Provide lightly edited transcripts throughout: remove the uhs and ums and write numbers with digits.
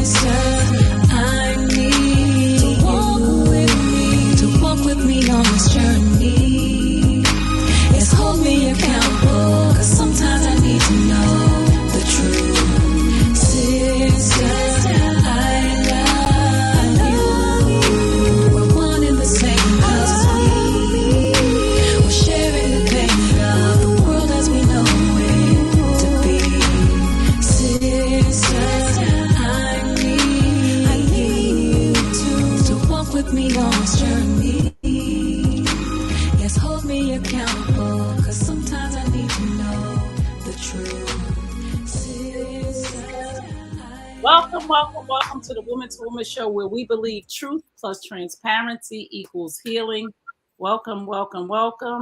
I need to walk with me on this journey. Yes, hold me accountable, 'cause sometimes I need to know the truth. Sister, I love you. We're one in the same, 'cause we're sharing the pain of the world as we know it to be. Sister, I need you to walk with me on this journey. Yes, hold me accountable, 'cause sometimes I need to know the truth. Sister, Welcome to the Woman to Woman Show, where we believe truth plus transparency equals healing. Welcome.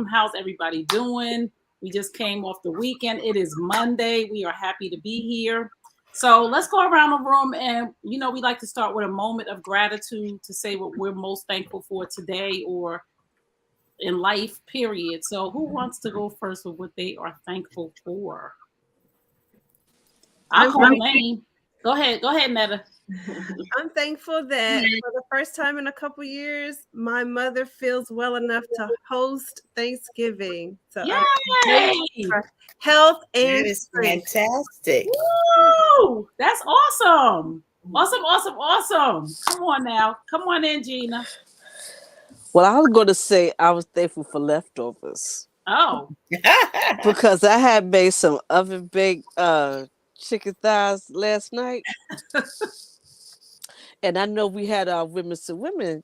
How's everybody doing? We just came off the weekend. It is Monday. We are happy to be here. So let's go around the room, and we like to start with a moment of gratitude to say what we're most thankful for today or in life, period. So who wants to go first with what they are thankful for? I'll call Lane. Go ahead, Netta. I'm thankful that for the first time in a couple years, my mother feels well enough to host Thanksgiving. So I'm thankful for health and that is fantastic. Woo! That's awesome. Awesome. Come on now. Come on in, Gina. Well, I was going to say I was thankful for leftovers. Oh. Because I had made some oven baked chicken thighs last night. And I know we had our women to women,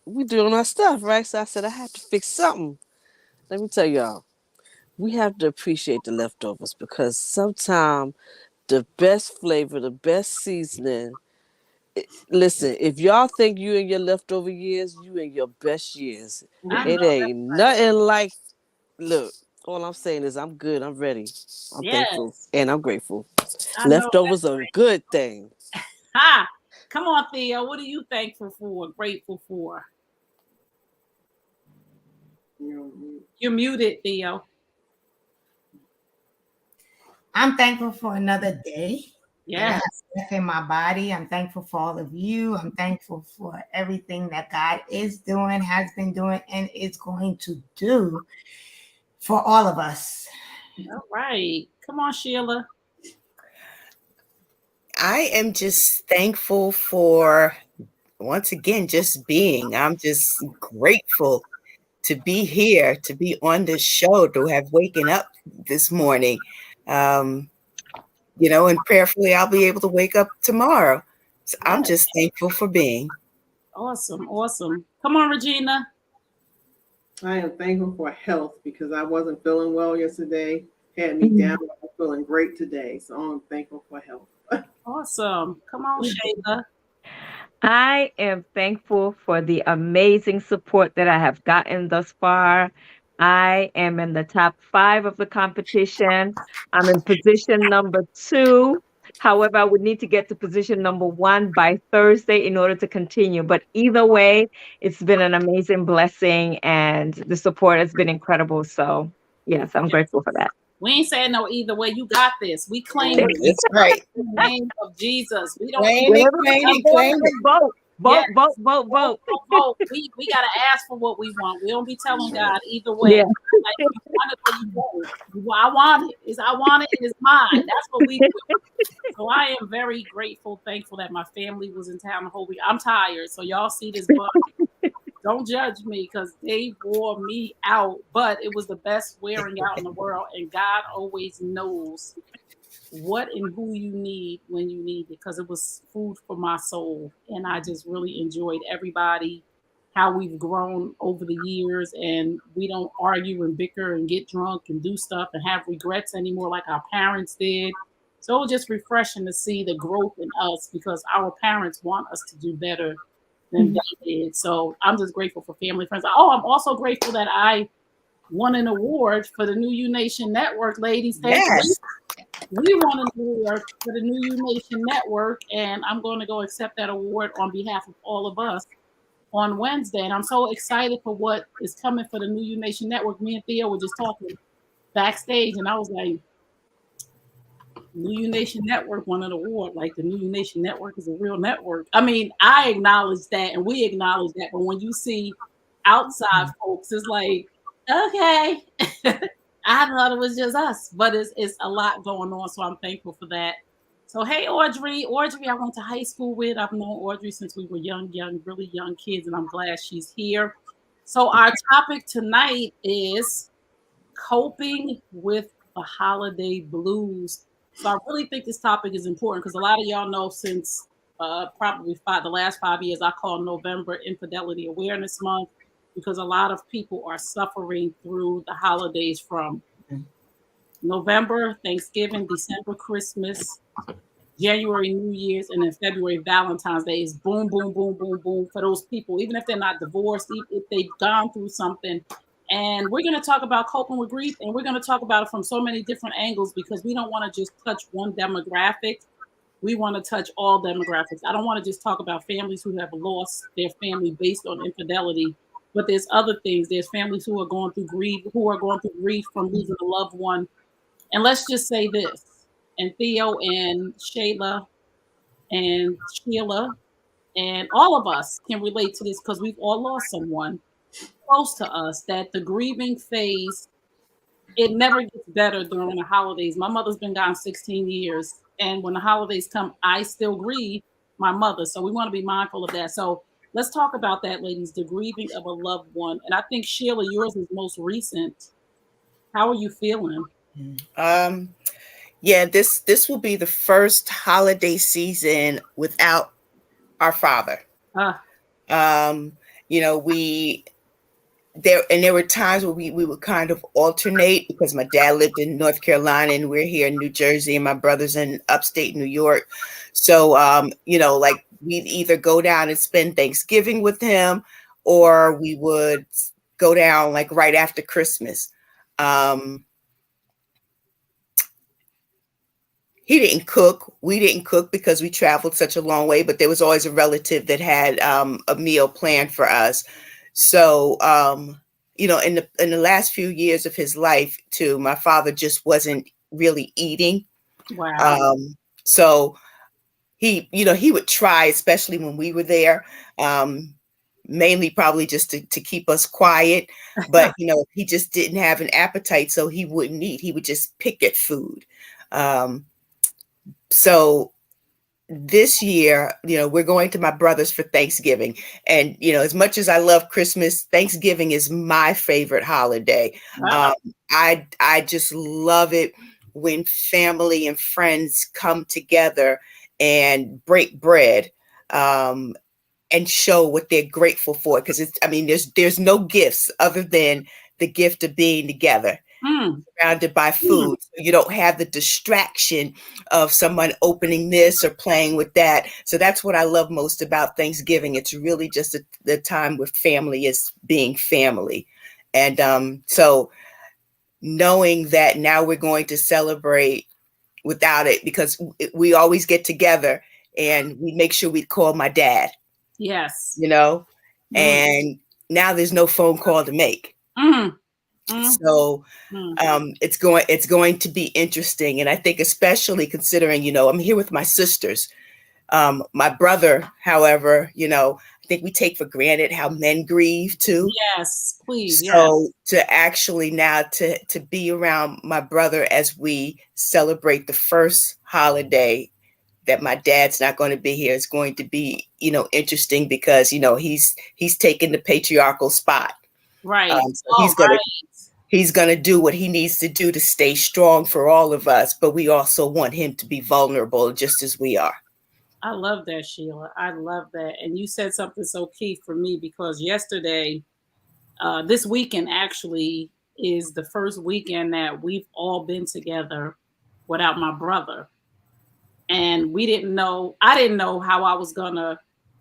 we doing our stuff, right? So I said I had to fix something. Let me tell y'all, we have to appreciate the leftovers, because sometimes the best flavor, the best seasoning. Listen, if y'all think you in your leftover years, you in your best years. It ain't nothing like. Look, all I'm saying is I'm good. I'm ready. I'm thankful and I'm grateful. Leftovers are a good thing. Ha! Come on, Theo. What are you thankful for? Grateful for? You're muted, Theo. I'm thankful for another day. Yes. In my body. I'm thankful for all of you. I'm thankful for everything that God is doing, has been doing, and is going to do for all of us. All right. Come on, Sheila. I am just thankful for, once again, just being. I'm just grateful to be here, to be on this show, to have waken up this morning. And prayerfully I'll be able to wake up tomorrow. So I'm just thankful for being. Awesome. Come on, Regina. I am thankful for health, because I wasn't feeling well yesterday. Had me down. I'm feeling great today. So I'm thankful for health. Awesome. Come on, Shayla. I am thankful for the amazing support that I have gotten thus far. I am in the top 5 of the competition. I'm in position number 2. However, I would need to get to position number 1 by Thursday in order to continue. But either way, it's been an amazing blessing, and the support has been incredible. So, yes, I'm grateful for that. We ain't saying no either way. You got this. We claim it. That's right. In the name of Jesus. We don't claim it. Vote. We gotta ask for what we want. We don't be telling God either way. Yeah. Like, you want it or you don't. I want it. I want it, and it's mine. That's what we do. So I am very grateful, thankful that my family was in town the whole week. I'm tired, so y'all see this book. Don't judge me, because they wore me out, but it was the best wearing out in the world, and God always knows what and who you need when you need it, because it was food for my soul, and I just really enjoyed everybody, how we've grown over the years, and we don't argue and bicker and get drunk and do stuff and have regrets anymore like our parents did. So it was just refreshing to see the growth in us, because our parents want us to do better than they did. So I'm just grateful for family, friends. Oh, I'm also grateful that I won an award for the New U Nation Network, ladies. Yes. We won an award for the New U Nation Network, and I'm going to go accept that award on behalf of all of us on Wednesday. And I'm so excited for what is coming for the New U Nation Network. Me and Theo were just talking backstage, and I was like, New You Nation Network won an award. Like the New You Nation Network is a real network. I mean, I acknowledge that and we acknowledge that, but when you see outside folks, it's like, okay. I thought it was just us, but it's a lot going on, so I'm thankful for that. So hey, Audrey, I went to high school with. I've known Audrey since we were young, really young kids, and I'm glad she's here. So our topic tonight is coping with the holiday blues. So I really think this topic is important because a lot of y'all know since probably the last 5 years, I call November Infidelity Awareness Month because a lot of people are suffering through the holidays from November, Thanksgiving, December, Christmas, January, New Year's, and then February, Valentine's Day is boom, boom, boom, boom, boom for those people, even if they're not divorced, even if they've gone through something. And we're going to talk about coping with grief, and we're going to talk about it from so many different angles because we don't want to just touch one demographic. We want to touch all demographics. I don't want to just talk about families who have lost their family based on infidelity, but there's other things. There's families who are going through grief, from losing a loved one. And let's just say this, and Theo and Shayla and Sheila and all of us can relate to this because we've all lost someone close to us, that the grieving phase, it never gets better during the holidays. My mother's been gone 16 years, and when the holidays come, I still grieve my mother. So we want to be mindful of that. So let's talk about that, ladies, the grieving of a loved one. And I think, Sheila, yours is most recent. How are you feeling? Yeah, this will be the first holiday season without our father. You know, there were times where we would kind of alternate because my dad lived in North Carolina and we're here in New Jersey and my brother's in upstate New York. So, you know, like we'd either go down and spend Thanksgiving with him or we would go down like right after Christmas. He didn't cook. We didn't cook because we traveled such a long way, but there was always a relative that had a meal planned for us. So, you know, in the last few years of his life too, my father just wasn't really eating. Wow. So he, you know, he would try, especially when we were there, mainly probably just to keep us quiet. But, you know, he just didn't have an appetite, so he wouldn't eat. He would just pick at food. So this year, you know, we're going to my brother's for Thanksgiving. And, you know, as much as I love Christmas, Thanksgiving is my favorite holiday. Wow. I just love it when family and friends come together and break bread and show what they're grateful for. Because it's, I mean, there's no gifts other than the gift of being together. Surrounded by food. So you don't have the distraction of someone opening this or playing with that. So that's what I love most about Thanksgiving. It's really just the time with family is being family. And so knowing that now we're going to celebrate without it, because we always get together and we make sure we call my dad. Yes. You know, and now there's no phone call to make. So it's going to be interesting. And I think especially considering, you know, I'm here with my sisters. My brother, however, you know, I think we take for granted how men grieve too. Yes, please. So to actually now to be around my brother as we celebrate the first holiday that my dad's not going to be here is going to be, you know, interesting because, you know, he's taken the patriarchal spot. Right. So he's going to do what he needs to do to stay strong for all of us. But we also want him to be vulnerable just as we are. I love that, Sheila. I love that. And you said something so key for me because yesterday, this weekend actually is the first weekend that we've all been together without my brother. And I didn't know how I was going to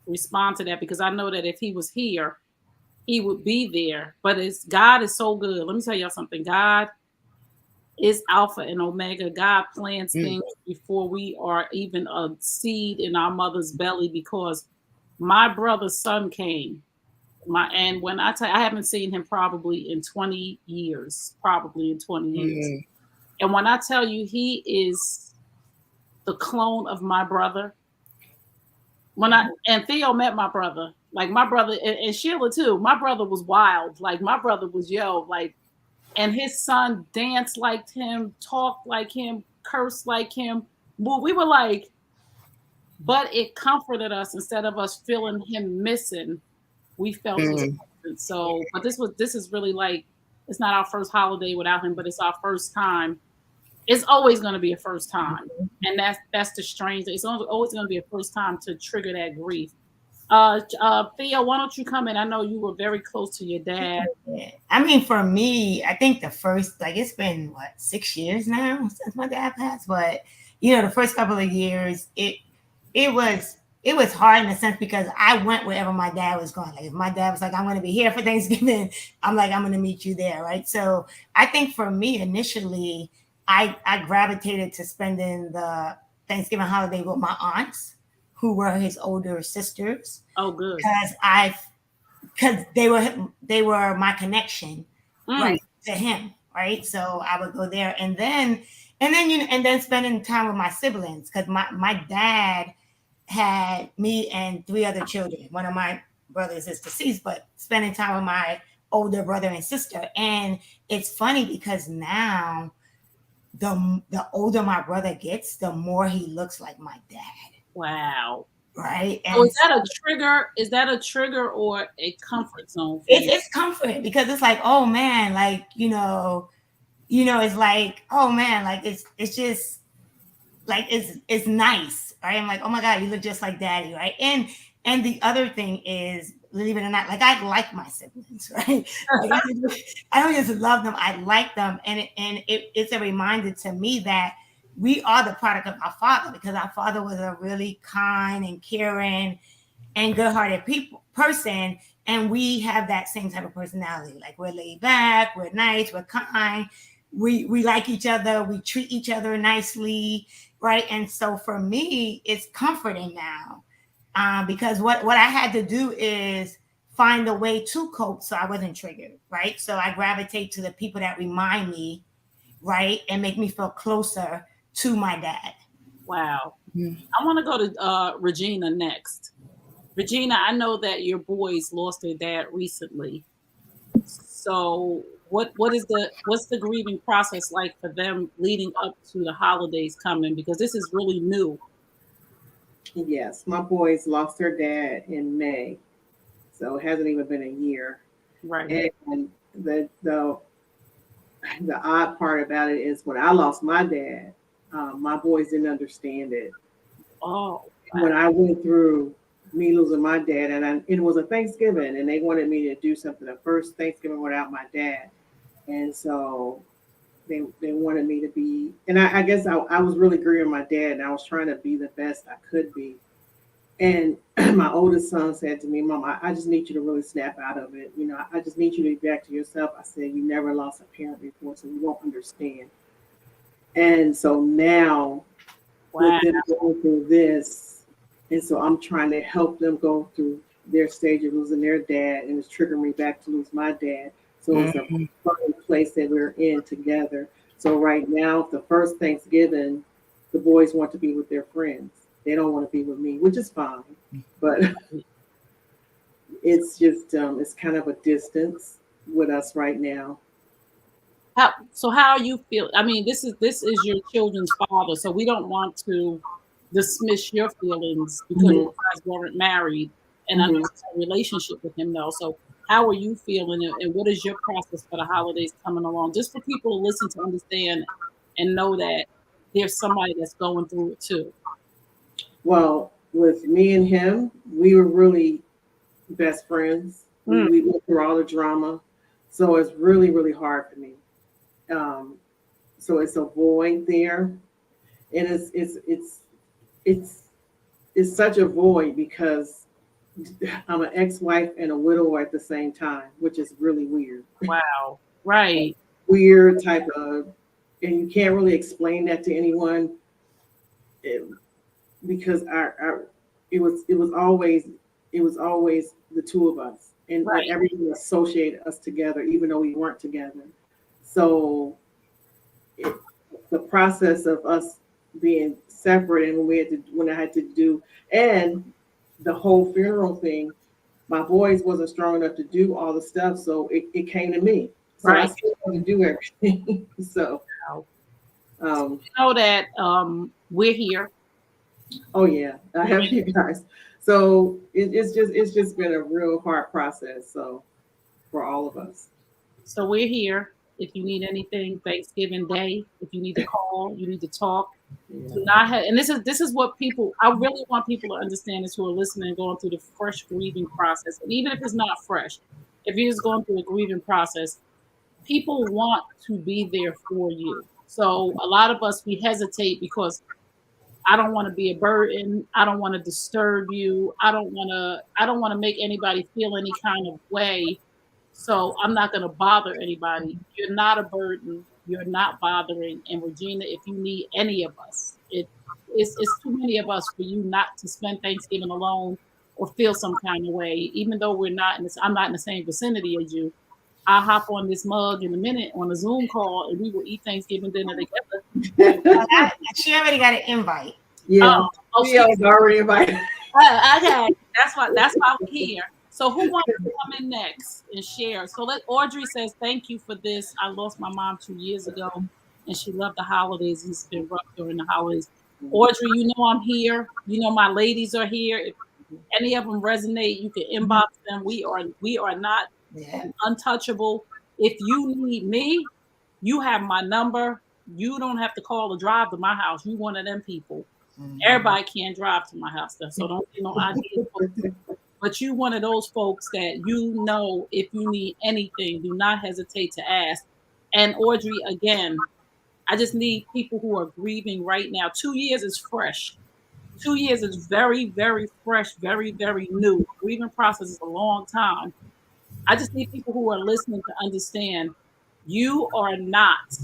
respond to that because I know that if he was here, he would be there. But God is so good. Let me tell y'all something. God is Alpha and Omega. God plans things before we are even a seed in our mother's belly because my brother's son came. And when I haven't seen him probably in 20 years. And when I tell you he is the clone of my brother. And Theo met my brother, like my brother and Sheila too. My brother was wild. Like my brother was and his son danced like him, talked like him, cursed like him. Well, we were like, but it comforted us instead of us feeling him missing. We felt his presence. So, but this is really like, it's not our first holiday without him, but it's our first time. It's always going to be a first time, and that's the strange thing. It's always going to be a first time to trigger that grief. Theo, why don't you come in? I know you were very close to your dad. I mean, for me, I think the first, like, it's been 6 years now since my dad passed, but the first couple of years, it was hard in a sense because I went wherever my dad was going. Like if my dad was like, I'm going to be here for Thanksgiving, I'm like, I'm going to meet you there, right? So I think for me initially, I gravitated to spending the Thanksgiving holiday with my aunts, who were his older sisters. Oh, good. Because they were my connection, right, to him, right? So I would go there, and then spending time with my siblings, because my dad had me and 3 other children. One of my brothers is deceased, but spending time with my older brother and sister. And it's funny because now the older my brother gets, the more he looks like my dad. Wow. Right. And so is that a trigger? Is that a trigger or a comfort zone? It's comfort because it's like, oh man, like, it's like, oh man, like it's just like it's nice, right? I'm like, oh my God, you look just like daddy, right? And the other thing is, believe it or not, like I like my siblings, right? Like, I don't just love them, I like them. And it's a reminder to me that we are the product of our father, because our father was a really kind and caring and good-hearted person. And we have that same type of personality. Like we're laid back, we're nice, we're kind, we like each other, we treat each other nicely, right? And so for me, it's comforting now. Because what I had to do is find a way to cope so I wasn't triggered, right? So I gravitate to the people that remind me, right, and make me feel closer to my dad. Wow. I want to go to Regina next. Regina, I know that your boys lost their dad recently. So what's the grieving process like for them leading up to the holidays coming? Because this is really new. Yes, my boys lost their dad in May, so it hasn't even been a year. Right. And the odd part about it is when I lost my dad, my boys didn't understand it. Oh. Wow. When I went through me losing my dad, and it was a Thanksgiving, and they wanted me to do something the first Thanksgiving without my dad, and so they wanted me to be, and I guess I was really grieving my dad, and I was trying to be the best I could be. And my oldest son said to me, Mom, I just need you to really snap out of it. I just need you to be back to yourself. I said, you never lost a parent before, so you won't understand. And so now, with them going through this, and so I'm trying to help them go through their stage of losing their dad, and it's triggering me back to lose my dad. So it's a fun place that we're in together. So right now, the first Thanksgiving, the boys want to be with their friends. They don't want to be with me, which is fine. But it's just, it's kind of a distance with us right now. How are you feel? I mean, this is your children's father, so we don't want to dismiss your feelings because you guys weren't married and I know it's a relationship with him though. So how are you feeling, and what is your process for the holidays coming along? Just for people to listen, to understand and know that there's somebody that's going through it too. Well, with me and him, we were really best friends. We went through all the drama. So it's really, really hard for me. So it's a void there. And it's such a void because I'm an ex-wife and a widower at the same time, which is really weird. Wow. Right. Weird type of, and you can't really explain that to anyone because it was always the two of us, and everything associated us together, even though we weren't together. So the process of us being separate, and when I had to do, and the whole funeral thing, my boys wasn't strong enough to do all the stuff, so it came to me. So I Right. still had to do everything. So, You know that we're here. oh yeah, I have you guys. So it's just been a real hard process. So for all of us. So we're here. If you need anything, Thanksgiving Day, if you need to call, you need to talk. Do not have, and this is what people. I really want people to understand this who are listening, going through the fresh grieving process, and even if it's not fresh, if you're just going through a grieving process, people want to be there for you. So a lot of us, we hesitate because I don't want to be a burden. I don't want to disturb you. I don't want to make anybody feel any kind of way. So I'm not going to bother anybody. You're not a burden. You're not bothering. And Regina, if you need any of us, it's too many of us for you not to spend Thanksgiving alone or feel some kind of way. Even though I'm not in the same vicinity as you. I'll hop on this mug in a minute on a Zoom call, and we will eat Thanksgiving dinner together. She already got an invite. Yeah, she was already invited. Okay, that's why we're here. So who wants to come in next and share? So Audrey says, thank you for this. I lost my mom 2 years ago, and she loved the holidays. It's been rough during the holidays. Audrey, you know I'm here. You know my ladies are here. If any of them resonate, you can inbox them. We are not untouchable. If you need me, you have my number. You don't have to call or drive to my house. You one of them people. Everybody can't drive to my house, so don't get no idea. But you one of those folks that you know, if you need anything, do not hesitate to ask. And Audrey, again, I just need people who are grieving right now. 2 years is fresh. 2 years is very, very fresh, very, very new. The grieving process is a long time. I just need people who are listening to understand you are not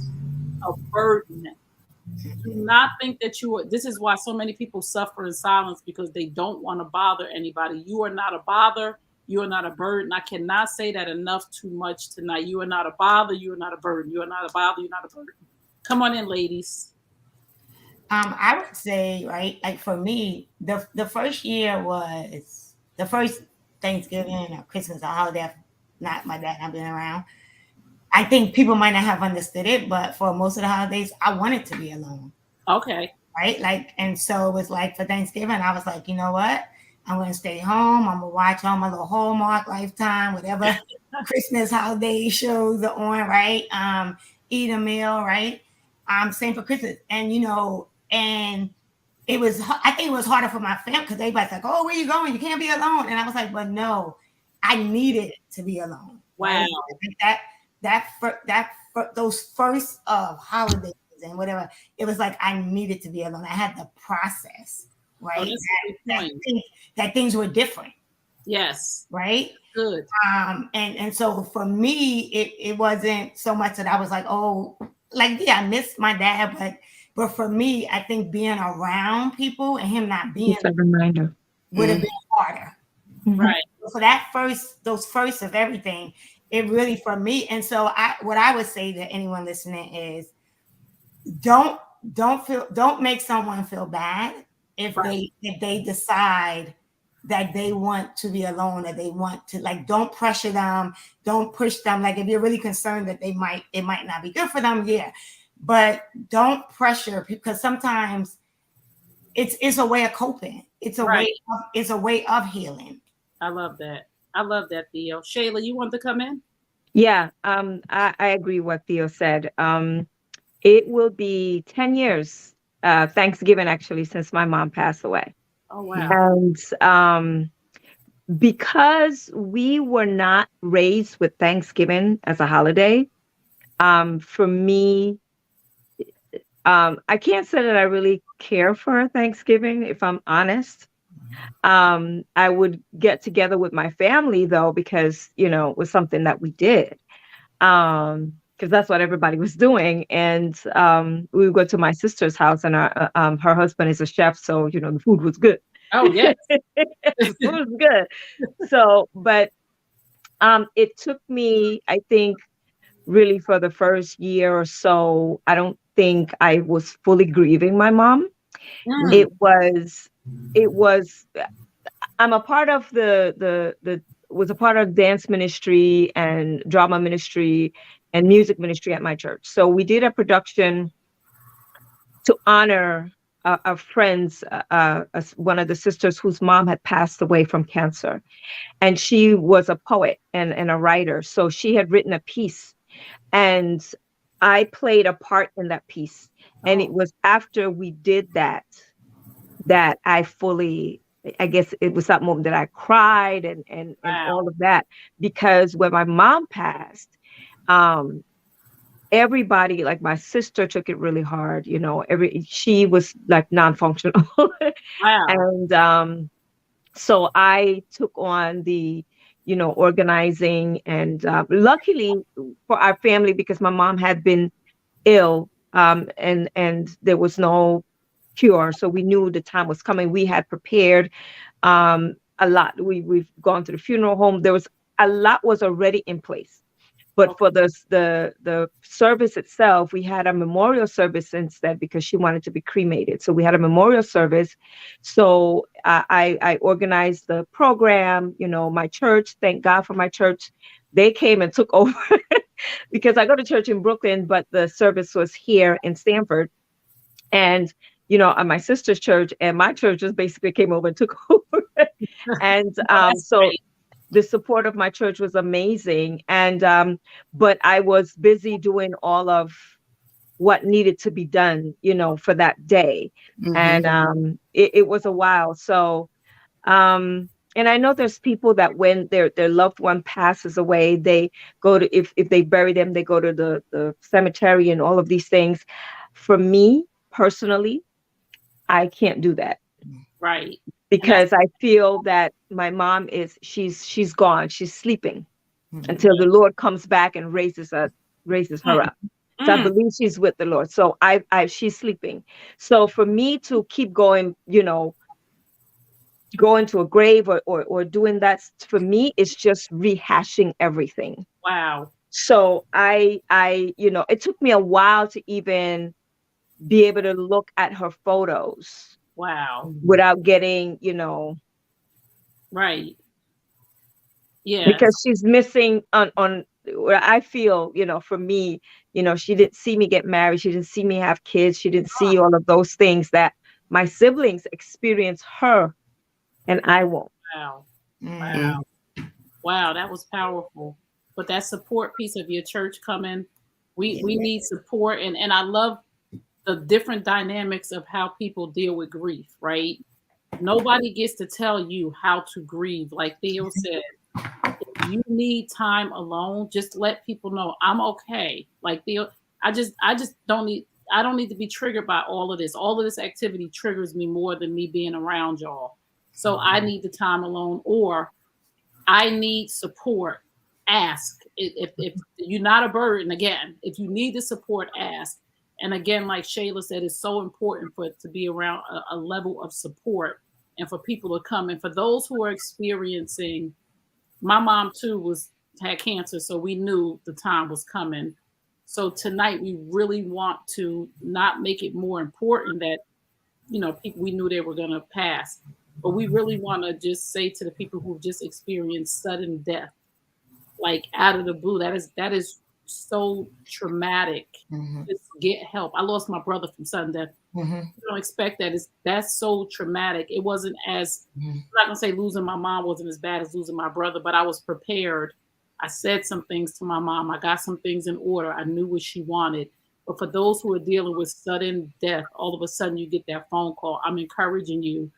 a burden. Do not think that you are. This is why so many people suffer in silence, because they don't want to bother anybody. You are not a bother. You are not a burden. I cannot say that enough too much tonight. You are not a bother. You are not a burden. You are not a bother. You're not a burden. Come on in, ladies. I would say, right, like for me, the first year was the first Thanksgiving or Christmas or holiday, not my dad not being around. I think people might not have understood it, but for most of the holidays, I wanted to be alone. Okay. Right? Like, and so it was like for Thanksgiving, I was like, you know what? I'm going to stay home. I'm going to watch all my little Hallmark, Lifetime, whatever Christmas holiday shows are on, right? Eat a meal, right? Same for Christmas. And, you know, and I think it was harder for my family because everybody's like, oh, where you going? You can't be alone. And I was like, but no, I needed to be alone. Wow. Right? Those first holidays and whatever, it was like I needed to be alone. I had to process, right? That things were different. Yes. Right. Good. And so for me, it wasn't so much that I was like, oh, like, yeah, I miss my dad, but for me, I think being around people and him not being a reminder would have been harder. Right. So those first of everything, it really for me. And so what I would say to anyone listening is don't make someone feel bad if they decide that they want to be alone, or they want to, like, don't pressure them, don't push them. Like, if you're really concerned that it might not be good for them, yeah. But don't pressure, because sometimes it's a way of coping. It's a way of healing. I love that. I love that, Theo. Shayla, you want to come in? Yeah, I agree with Theo said. It will be 10 years, Thanksgiving, actually, since my mom passed away. Oh, wow. And because we were not raised with Thanksgiving as a holiday, for me, I can't say that I really care for Thanksgiving, if I'm honest. I would get together with my family, though, because, you know, it was something that we did. Because that's what everybody was doing. And we would go to my sister's house, and her husband is a chef. So, you know, the food was good. Oh, yes. The food was good. So, but it took me, I think, really for the first year or so, I don't think I was fully grieving my mom. Mm. It was I'm a part of was a part of dance ministry and drama ministry and music ministry at my church. So we did a production to honor a friend's one of the sisters whose mom had passed away from cancer, and she was a poet and a writer. So she had written a piece, and I played a part in that piece. And it was after we did that I fully, I guess it was that moment that I cried and all of that, because when my mom passed, everybody, like my sister took it really hard, you know, she was like non-functional. Wow. And so I took on the, you know, organizing, and luckily for our family, because my mom had been ill, and there was no cure, so we knew the time was coming. We had prepared a lot. We've gone to the funeral home. There was a lot was already in place. But for the service itself, we had a memorial service instead, because she wanted to be cremated. So we had a memorial service. So I organized the program. You know, my church, thank God for my church, they came and took over because I go to church in Brooklyn, but the service was here in Stamford. And, you know, at my sister's church, and my church just basically came over and took over. And so great. the support of my church was amazing. And but I was busy doing all of what needed to be done, you know, for that day. Mhm. And it was a while. So and I know there's people that when their loved one passes away, they go to, if they bury them, they go to the cemetery and all of these things. For me personally, I can't do that. Right. Because I feel that my mom she's gone. She's sleeping Mhm. until the Lord comes back and raises her up. So I believe she's with the Lord. So she's sleeping. So for me to keep going, you know, going to a grave or doing that, for me, it's just rehashing everything. Wow. So I you know, it took me a while to even be able to look at her photos Wow. without getting, you know, Right. Yeah. because she's missing on where I feel, you know, for me, you know, she didn't see me get married. She didn't see me have kids. She didn't see all of those things that my siblings experience her, and I won't. Wow. Mm. Wow. Wow, that was powerful. But that support piece of your church coming, we need support, and I love the different dynamics of how people deal with grief, right? Nobody gets to tell you how to grieve. Like Theo said, if you need time alone, just let people know I'm okay. Like Theo, I just don't need, I don't need to be triggered by all of this. All of this activity triggers me more than me being around y'all. So I need the time alone, or I need support. Ask. If you're not a burden, again, if you need the support, ask. And again, like Shayla said, it's so important for it to be around a level of support and for people to come. And for those who are experiencing, my mom too had cancer, so we knew the time was coming. So tonight we really want to not make it more important that, you know, people, we knew they were going to pass, but we really want to just say to the people who've just experienced sudden death, like out of the blue, that is so traumatic. Mhm. Just get help. I lost my brother from sudden death. Mhm. You don't expect that. That's so traumatic. It wasn't as, I'm not gonna say losing my mom wasn't as bad as losing my brother, but I was prepared. I said some things to my mom. I got some things in order. I knew what she wanted. But for those who are dealing with sudden death, all of a sudden you get that phone call. I'm encouraging you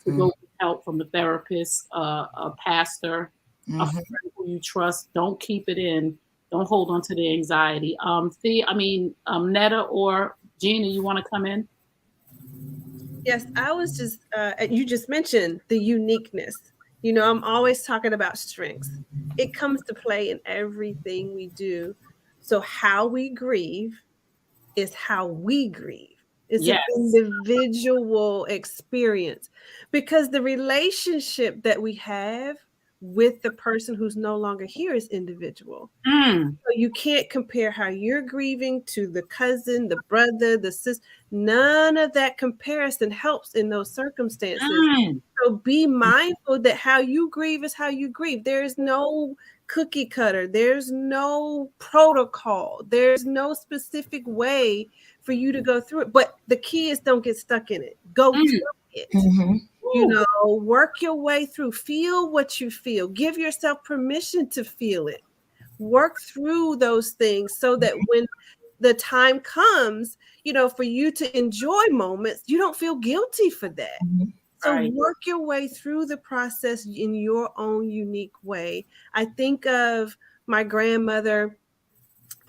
to go get help from a therapist, a pastor, a friend who you trust. Don't keep it in. Don't hold on to the anxiety. Netta or Gina, you want to come in? Yes, I was just, you just mentioned the uniqueness. You know, I'm always talking about strengths. It comes to play in everything we do. So how we grieve is how we grieve. It's Yes. an individual experience, because the relationship that we have with the person who's no longer here is individual. Mm, So you can't compare how you're grieving to the cousin, the brother, the sister. None of that comparison helps in those circumstances. mm. So be mindful that how you grieve is how you grieve. There is no cookie cutter, there's no protocol, there's no specific way for you to go through it. But the key is don't get stuck in it. Go Mm. through it. Mhm. You Ooh. know, work your way through, feel what you feel, give yourself permission to feel it, work through those things so that when the time comes, you know, for you to enjoy moments, you don't feel guilty for that. Mhm. So Right. work your way through the process in your own unique way. I think of my grandmother.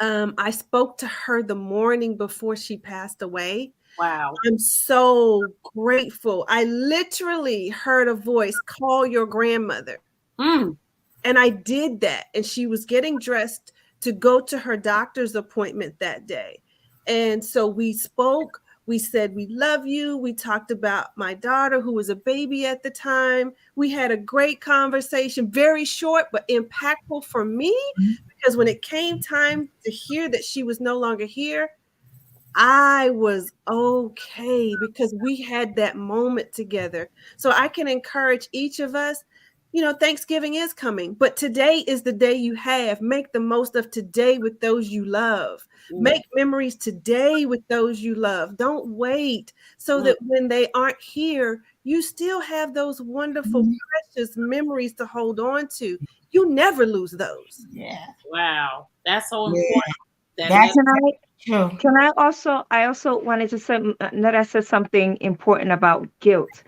I spoke to her the morning before she passed away. Wow. I'm so grateful. I literally heard a voice, call your grandmother. Mm. And I did that. And she was getting dressed to go to her doctor's appointment that day. And so we spoke. We said, we love you. We talked about my daughter, who was a baby at the time. We had a great conversation, very short, but impactful for me, because when it came time to hear that she was no longer here, I was okay because we had that moment together. So I can encourage each of us, you know, Thanksgiving is coming, but today is the day you have. Make the most of today with those you love. Mm. Make memories today with those you love. Don't wait so that when they aren't here, you still have those wonderful, precious memories to hold on to. You never lose those. Yeah. Wow. That's so Yeah. important. That That's message. true. Can I also wanted to say Netta said something important about guilt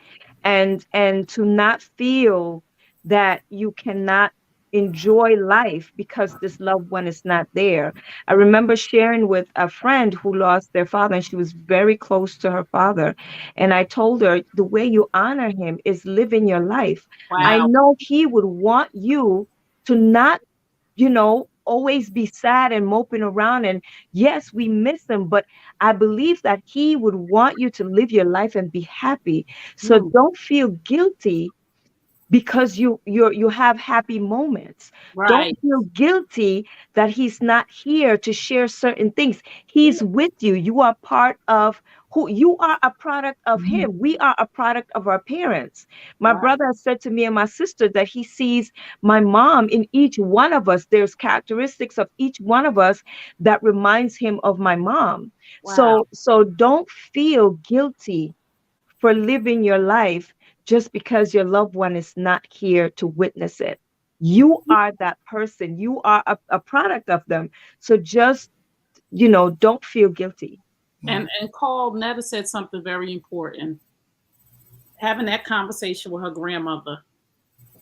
and to not feel that you cannot enjoy life because this loved one is not there. I remember sharing with a friend who lost their father, and she was very close to her father. And I told her the way you honor him is living your life. I Wow. know he would want you to not, always be sad and moping around. And yes, we miss him, but I believe that he would want you to live your life and be happy. So Mm. don't feel guilty because you have happy moments. Don't Right. feel guilty that he's not here to share certain things. He's with you. You are part of who you are, a product of him. We are a product of our parents. My Right. brother has said to me and my sister that he sees my mom in each one of us. There's characteristics of each one of us that reminds him of my mom. Wow. So don't feel guilty for living your life just because your loved one is not here to witness it. You are that person. You are a product of them. So just, don't feel guilty. And Carl Netta said something very important. Having that conversation with her grandmother,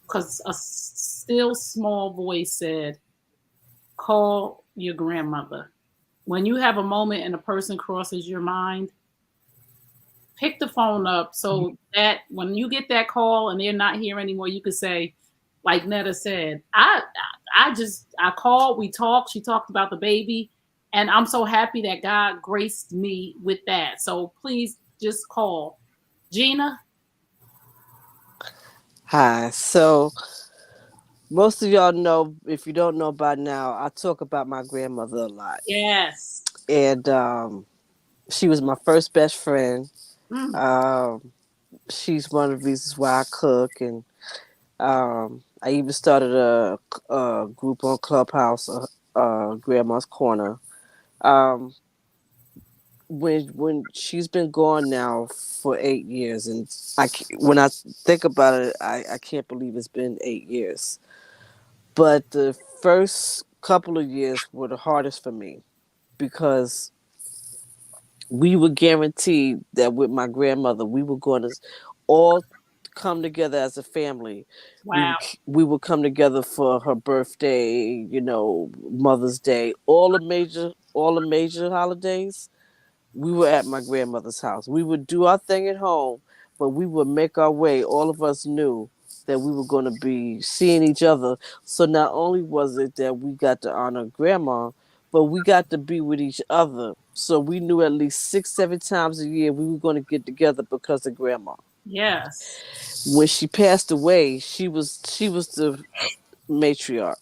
because a still small voice said, call your grandmother. When you have a moment and a person crosses your mind, pick the phone up so that when you get that call and they're not here anymore, you could say, like Netta said, I called, we talked, she talked about the baby, and I'm so happy that God graced me with that. So please just call. Gina? Hi. So most of y'all know, if you don't know by now, I talk about my grandmother a lot. Yes. And she was my first best friend. Mm. She's one of the reasons why I cook, and I even started a group on Clubhouse, Grandma's Corner. When she's been gone now for 8 years, and when I think about it, I can't believe it's been 8 years. But the first couple of years were the hardest for me because we were guaranteed that with my grandmother, we were going to all come together as a family. Wow. We would come together for her birthday, Mother's Day, all the major holidays. We were at my grandmother's house. We would do our thing at home, but we would make our way. All of us knew that we were going to be seeing each other. So not only was it that we got to honor grandma, but we got to be with each other. So we knew at least 6, 7 times a year we were going to get together because of grandma. Yes. When she passed away, she was the matriarch.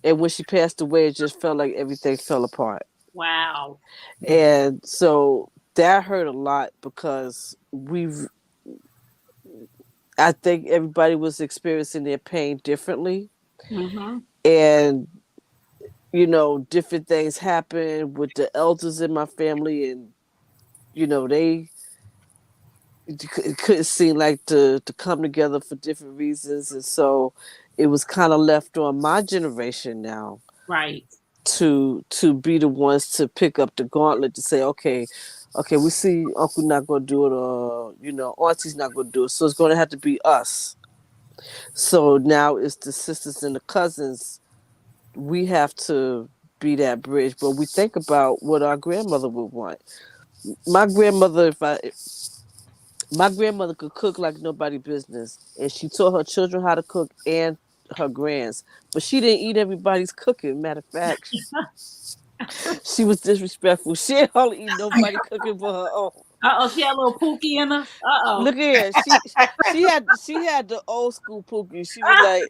And when she passed away, it just felt like everything fell apart. Wow. And so that hurt a lot because I think everybody was experiencing their pain differently. Mm-hmm. And, different things happened with the elders in my family. And, they it couldn't seem like to come together for different reasons. And so it was kind of left on my generation now Right. to be the ones to pick up the gauntlet to say, okay, we see Uncle not gonna do it, or Auntie's not gonna do it, so it's gonna have to be us. So now it's the sisters and the cousins. We have to be that bridge. But we think about what our grandmother would want. My grandmother, my grandmother could cook like nobody business, and she taught her children how to cook and her grands. But she didn't eat everybody's cooking. Matter of fact, she was disrespectful. She didn't only eat nobody cooking for her own. Uh-oh, she had a little pookie in her. Uh-oh. Look here, she had the old school Pookie. She was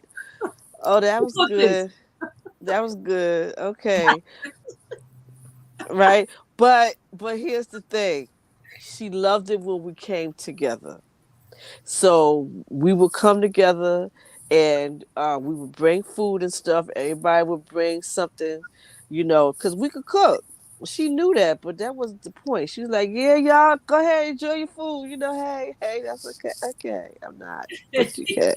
like, "Oh, that was Cook this. good. That was good. Okay, right." But here's the thing: she loved it when we came together. So we would come together, and we would bring food and stuff. Everybody would bring something, because we could cook. She knew that, but that wasn't the point. She was like, "Yeah, y'all, go ahead, enjoy your food. Hey, that's okay. Okay, I'm not, but you can."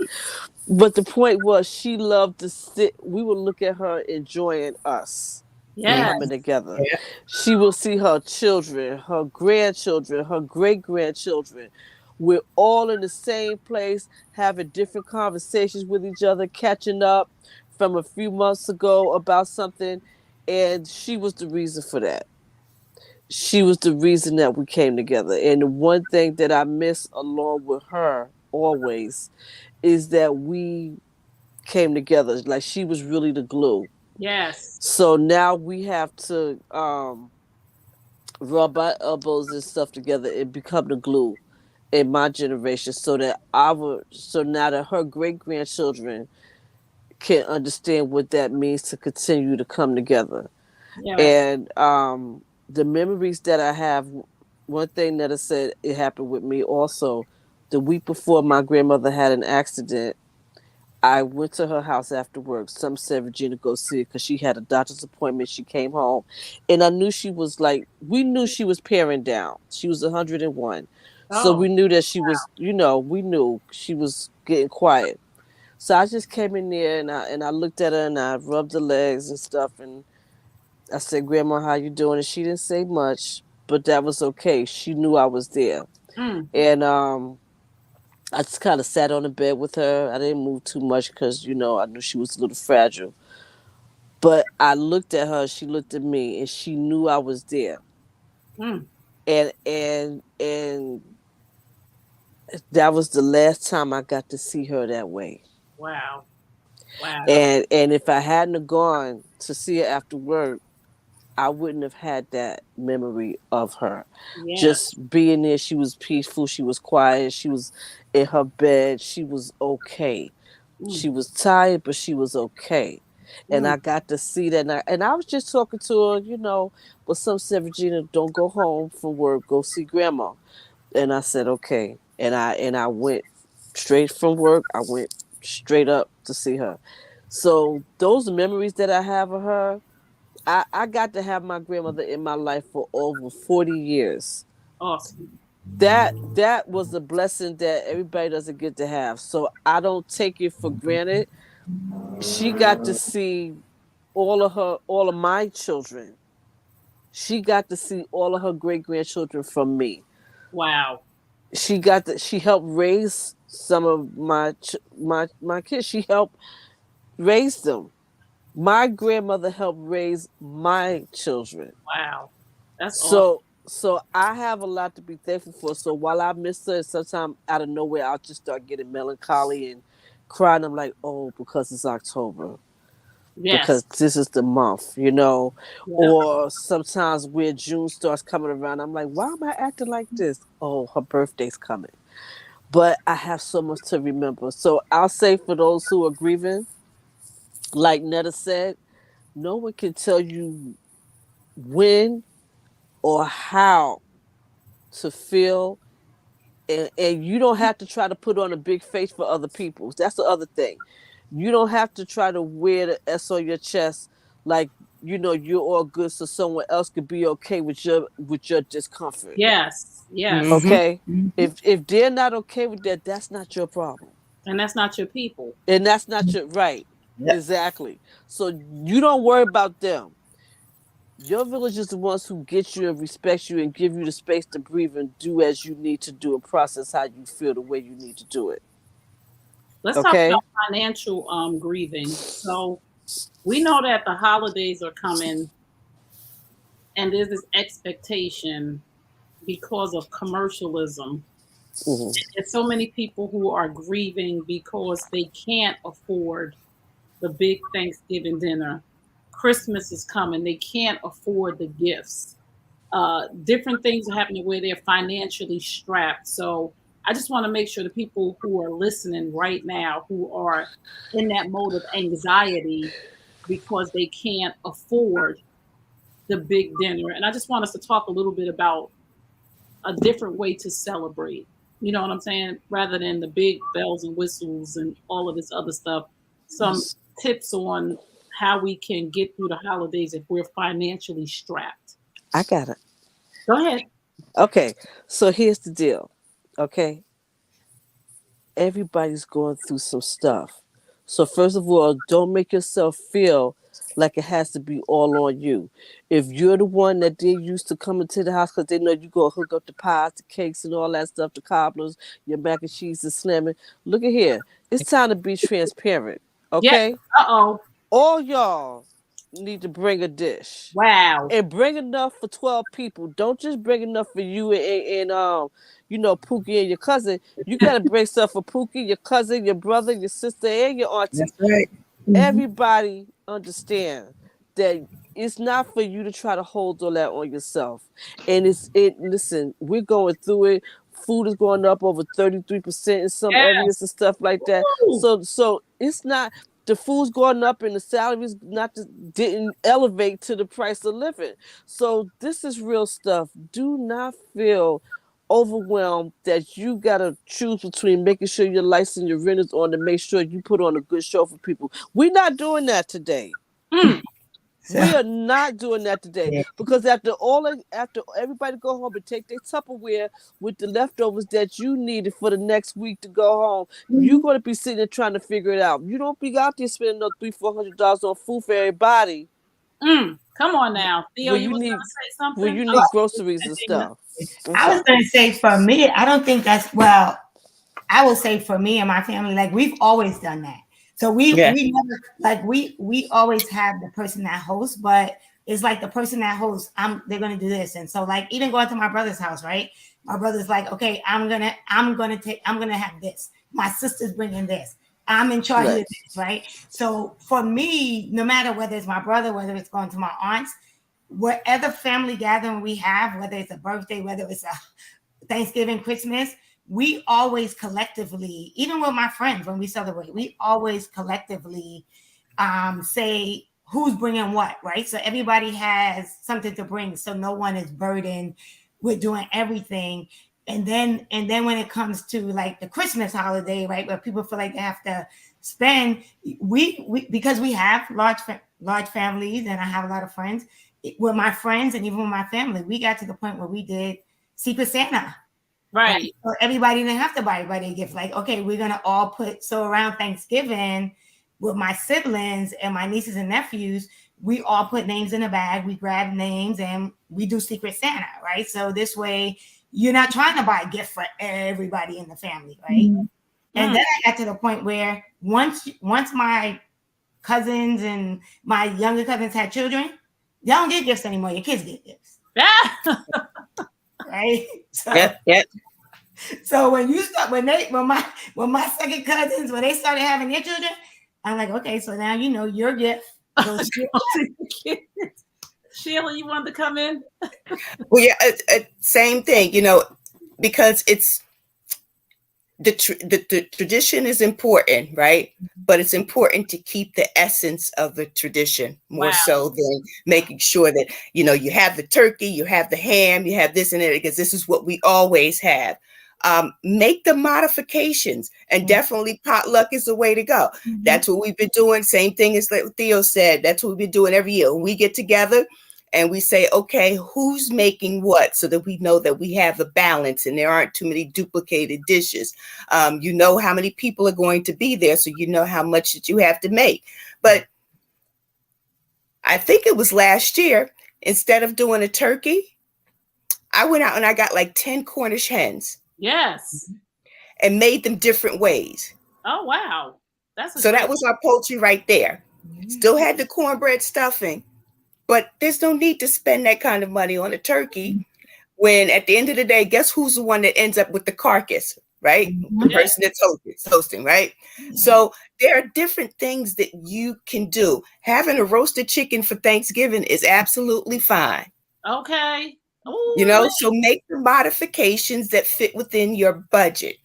But the point was, she loved to sit. We would look at her enjoying us Yes. coming together. She will see her children, her grandchildren, her great grandchildren. We're all in the same place, having different conversations with each other, catching up from a few months ago about something. And she was the reason for that. She was the reason that we came together. And the one thing that I miss along with her always is that we came together. Like, she was really the glue. Yes. So now we have to rub our elbows and stuff together and become the glue in my generation, so now that her great grandchildren can understand what that means to continue to come together. Yes. And the memories that I have, one thing that I said, it happened with me also. The week before my grandmother had an accident, I went to her house after work. Some said Regina go see it because she had a doctor's appointment. She came home, and I knew she was we knew she was paring down. She was 101. So we knew that she was, we knew she was getting quiet. So I just came in there and I looked at her and I rubbed her legs and stuff, and I said, "Grandma, how you doing?" And she didn't say much, but that was okay. She knew I was there. And I just kind of sat on the bed with her. I didn't move too much because, I knew she was a little fragile. But I looked at her, she looked at me, and she knew I was there. And that was the last time I got to see her that way. Wow. Wow. And if I hadn't have gone to see her after work, I wouldn't have had that memory of her. Yes. Just being there, she was peaceful, she was quiet, she was in her bed, she was okay. She was tired, but she was okay. And I got to see that. And I was just talking to her, but some said, "Regina, don't go home from work, go see grandma." And I said, okay. And I went straight from work. I went straight up to see her. So those memories that I have of her, I got to have my grandmother in my life for over 40 years. Awesome. That was a blessing that everybody doesn't get to have. So I don't take it for granted. She got to see all of my children. She got to see all of her great grandchildren from me. Wow. She helped raise some of my kids. She helped raise them. My grandmother helped raise my children. Wow. That's awesome. So I have a lot to be thankful for. So while I miss her, sometimes out of nowhere I'll just start getting melancholy and crying. I'm like, oh, because it's October. Yes. Because this is the month, Yeah. Or sometimes where June starts coming around, I'm like, why am I acting like this? Oh, her birthday's coming. but I have so much to remember. So I'll say for those who are grieving, like Netta said, no one can tell you when or how to feel. And you don't have to try to put on a big face for other people. That's the other thing. You don't have to try to wear the S on your chest like you're all good so someone else could be okay with your discomfort. Yes, yes. Mhm. Okay? Mhm. If they're not okay with that, that's not your problem. And that's not your people. And that's not your right. Yep. Exactly. So you don't worry about them. Your village is the ones who get you and respect you and give you the space to breathe and do as you need to do and process how you feel the way you need to do it. Let's talk Okay? about financial grieving. So we know that the holidays are coming and there's this expectation because of commercialism. Mhm. There's so many people who are grieving because they can't afford the big Thanksgiving dinner. Christmas is coming. They can't afford the gifts. Different things are happening where they're financially strapped. So I just want to make sure the people who are listening right now, who are in that mode of anxiety because they can't afford the big dinner, and I just want us to talk a little bit about a different way to celebrate. You know what I'm saying? Rather than the big bells and whistles and all of this other stuff, some tips on how we can get through the holidays if we're financially strapped. I got it. Go ahead. Okay. So here's the deal. Okay. Everybody's going through some stuff. So first of all, don't make yourself feel like it has to be all on you. If you're the one that they used to come into the house because they know you go hook up the pies, the cakes, and all that stuff, the cobblers, your mac and cheese is slamming. Look at here. It's time to be transparent. Okay? Uh-oh. All y'all need to bring a dish. Wow. And bring enough for 12 people. Don't just bring enough for you and Pookie and your cousin. You gotta bring stuff for Pookie, your cousin, your brother, your sister, and your auntie. That's right. Everybody understand that it's not for you to try to hold all that on yourself. And listen, we're going through it. Food is going up over 33% in some areas and stuff like that. So it's not the food's going up and the salaries didn't elevate to the price of living. So this is real stuff. Do not feel overwhelmed that you gotta choose between making sure your lights and your rent is on to make sure you put on a good show for people. We're not doing that today. We are not doing that today because after everybody go home and take their Tupperware with the leftovers that you needed for the next week to go home, you're going to be sitting there trying to figure it out. You don't be out there spending another $300-$400 on food for everybody. Come on now, Theo. You was going to say something? When you need groceries and stuff. I was going to say for me, I don't think that's I will say for me and my family, like we've always done that. So we never like we always have the person that hosts, but it's like the person that hosts, they're gonna do this. And so like even going to my brother's house, right? My brother's like, okay, I'm gonna have this. My sister's bringing this. I'm in charge of this, right? So for me, no matter whether it's my brother, whether it's going to my aunts, whatever family gathering we have, whether it's a birthday, whether it's a Thanksgiving, Christmas, we always collectively, even with my friends, when we celebrate, we always collectively say who's bringing what, right? So everybody has something to bring, so no one is burdened with doing everything. And then when it comes to like the Christmas holiday, right, where people feel like they have to spend, we because we have large families, and I have a lot of friends. With my friends and even with my family, we got to the point where we did Secret Santa. Right. So everybody didn't have to buy everybody a gift. Like, okay, we're gonna all so around Thanksgiving with my siblings and my nieces and nephews, we all put names in a bag, we grab names and we do Secret Santa, right? So this way you're not trying to buy a gift for everybody in the family, right? And then I got to the point where once my cousins and my younger cousins had children, y'all don't get gifts anymore, your kids get gifts. Right? So, so when you start, when my second cousins, when they started having their children, I'm like, okay, so now you know your gift. Sheila, you wanted to come in? Well, yeah, same thing, because the tradition is important, right? But it's important to keep the essence of the tradition more Wow. so than making sure that, you know, you have the turkey, you have the ham, you have this and that, because this is what we always have. Make the modifications, and definitely potluck is the way to go. That's what we've been doing. Same thing as like Theo said. That's what we've been doing every year. When we get together and we say, okay, who's making what, so that we know that we have the balance and there aren't too many duplicated dishes. You know how many people are going to be there, so you know how much that you have to make. But I think it was last year, instead of doing a turkey, I went out and I got like 10 Cornish hens. Yes. And made them different ways. Oh, wow. That's so that was our poultry right there. Still had the cornbread stuffing, but there's no need to spend that kind of money on a turkey when at the end of the day, guess who's the one that ends up with the carcass, right? The person that's hosting, right? So there are different things that you can do. Having a roasted chicken for Thanksgiving is absolutely fine. Okay. Ooh, you know, so make the modifications that fit within your budget.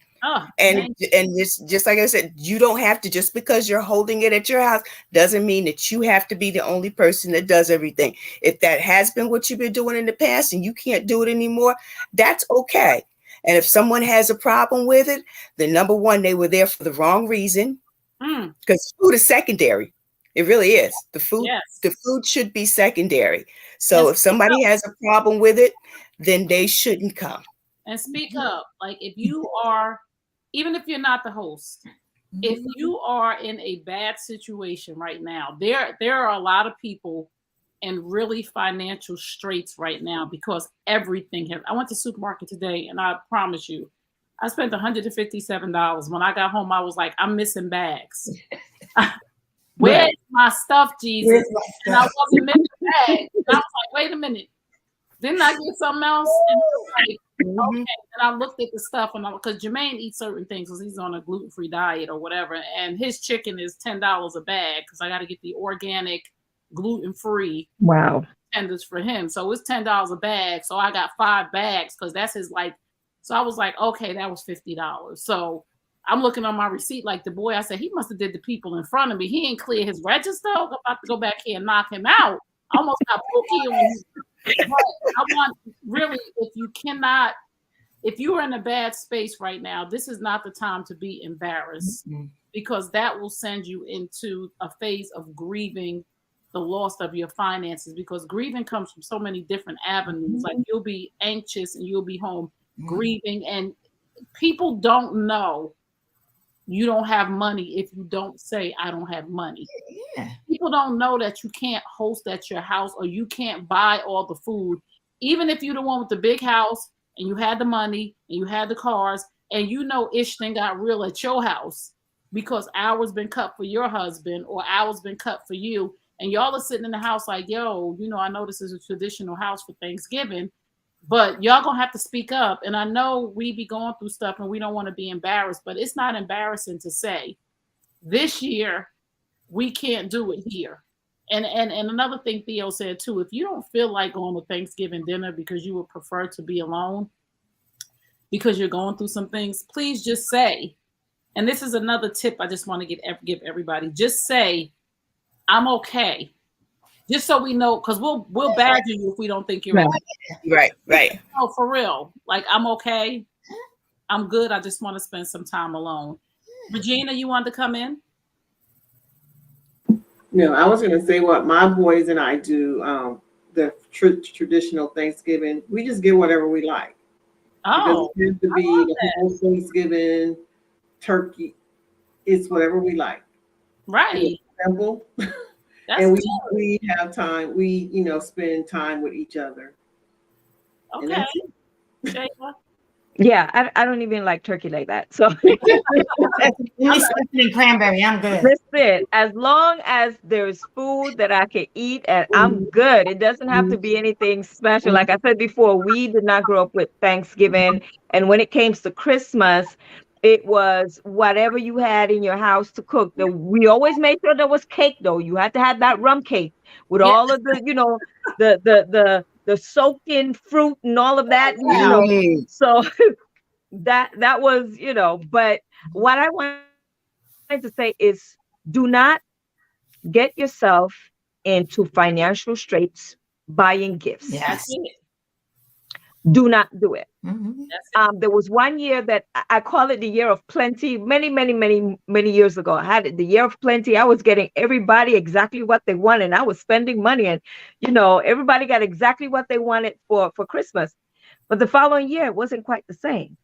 And it's just like I said, you don't have to, just because you're holding it at your house doesn't mean that you have to be the only person that does everything. If that has been what you've been doing in the past and you can't do it anymore, that's okay. And if someone has a problem with it, then number one, they were there for the wrong reason, because food is secondary. It really is. The food should be secondary. So if somebody has a problem with it, then they shouldn't come. And speak up. Like if you are, even if you're not the host, if you are in a bad situation right now, there are a lot of people in really financial straits right now because everything has. I went to the supermarket today and I promise you, I spent $157. When I got home, I was like, I'm missing bags. Where's my stuff, Jesus? And I wasn't missing bags. And I was like, wait a minute. Didn't I get something else? And I was like, okay. And I looked at the stuff, and because Jermaine eats certain things because he's on a gluten-free diet or whatever, and his chicken is $10 a bag because I got to get the organic, gluten-free tenders for him. So it's $10 a bag. So I got 5 bags because that's his like. So I was like, okay, that was $50. So I'm looking on my receipt like the boy. I said he must have did the people in front of me. He ain't clear his register. I'm about to go back here and knock him out. I almost got pokey on his. But I want really, if you are in a bad space right now, this is not the time to be embarrassed because that will send you into a phase of grieving the loss of your finances, because grieving comes from so many different avenues. Like you'll be anxious and you'll be home grieving, and people don't know you don't have money if you don't say I don't have money. People don't know that you can't host at your house or you can't buy all the food. Even if you're the one with the big house and you had the money and you had the cars and you know ish thing got real at your house because hours been cut for your husband or hours been cut for you, and y'all are sitting in the house like, yo, you know, I know this is a traditional house for Thanksgiving, but y'all gonna have to speak up. And I know we be going through stuff and we don't want to be embarrassed, but it's not embarrassing to say this year we can't do it here. And another thing Theo said too, if you don't feel like going to Thanksgiving dinner because you would prefer to be alone because you're going through some things, please just say, and this is another tip I just want to give everybody, just say, I'm okay. Just so we know, because we'll badger you if we don't think you're right. Right. No, for real. Like, I'm okay. I'm good. I just want to spend some time alone. Regina, you want to come in? No, I was going to say what my boys and I do. The traditional Thanksgiving, we just get whatever we like. Oh, it has to be the whole Thanksgiving turkey. It's whatever we like. Right. It's simple. And we have time. We, spend time with each other. Okay. Yeah, I don't even like turkey like that. So cranberry, I'm good. Listen, as long as there's food that I can eat and I'm good. It doesn't have to be anything special. Like I said before, we did not grow up with Thanksgiving. And when it came to Christmas, it was whatever you had in your house to cook. We always made sure there was cake, though. You had to have that rum cake with all of the soaked in fruit and all of that. So that was, but what I wanted to say is, do not get yourself into financial straits buying gifts. Yes. That's it. Do not do it. Mhm. That's it. There was one year that I call it the year of plenty. Many, many, many, many years ago, I had it the year of plenty. I was getting everybody exactly what they wanted. And I was spending money, and everybody got exactly what they wanted for Christmas. But the following year, it wasn't quite the same.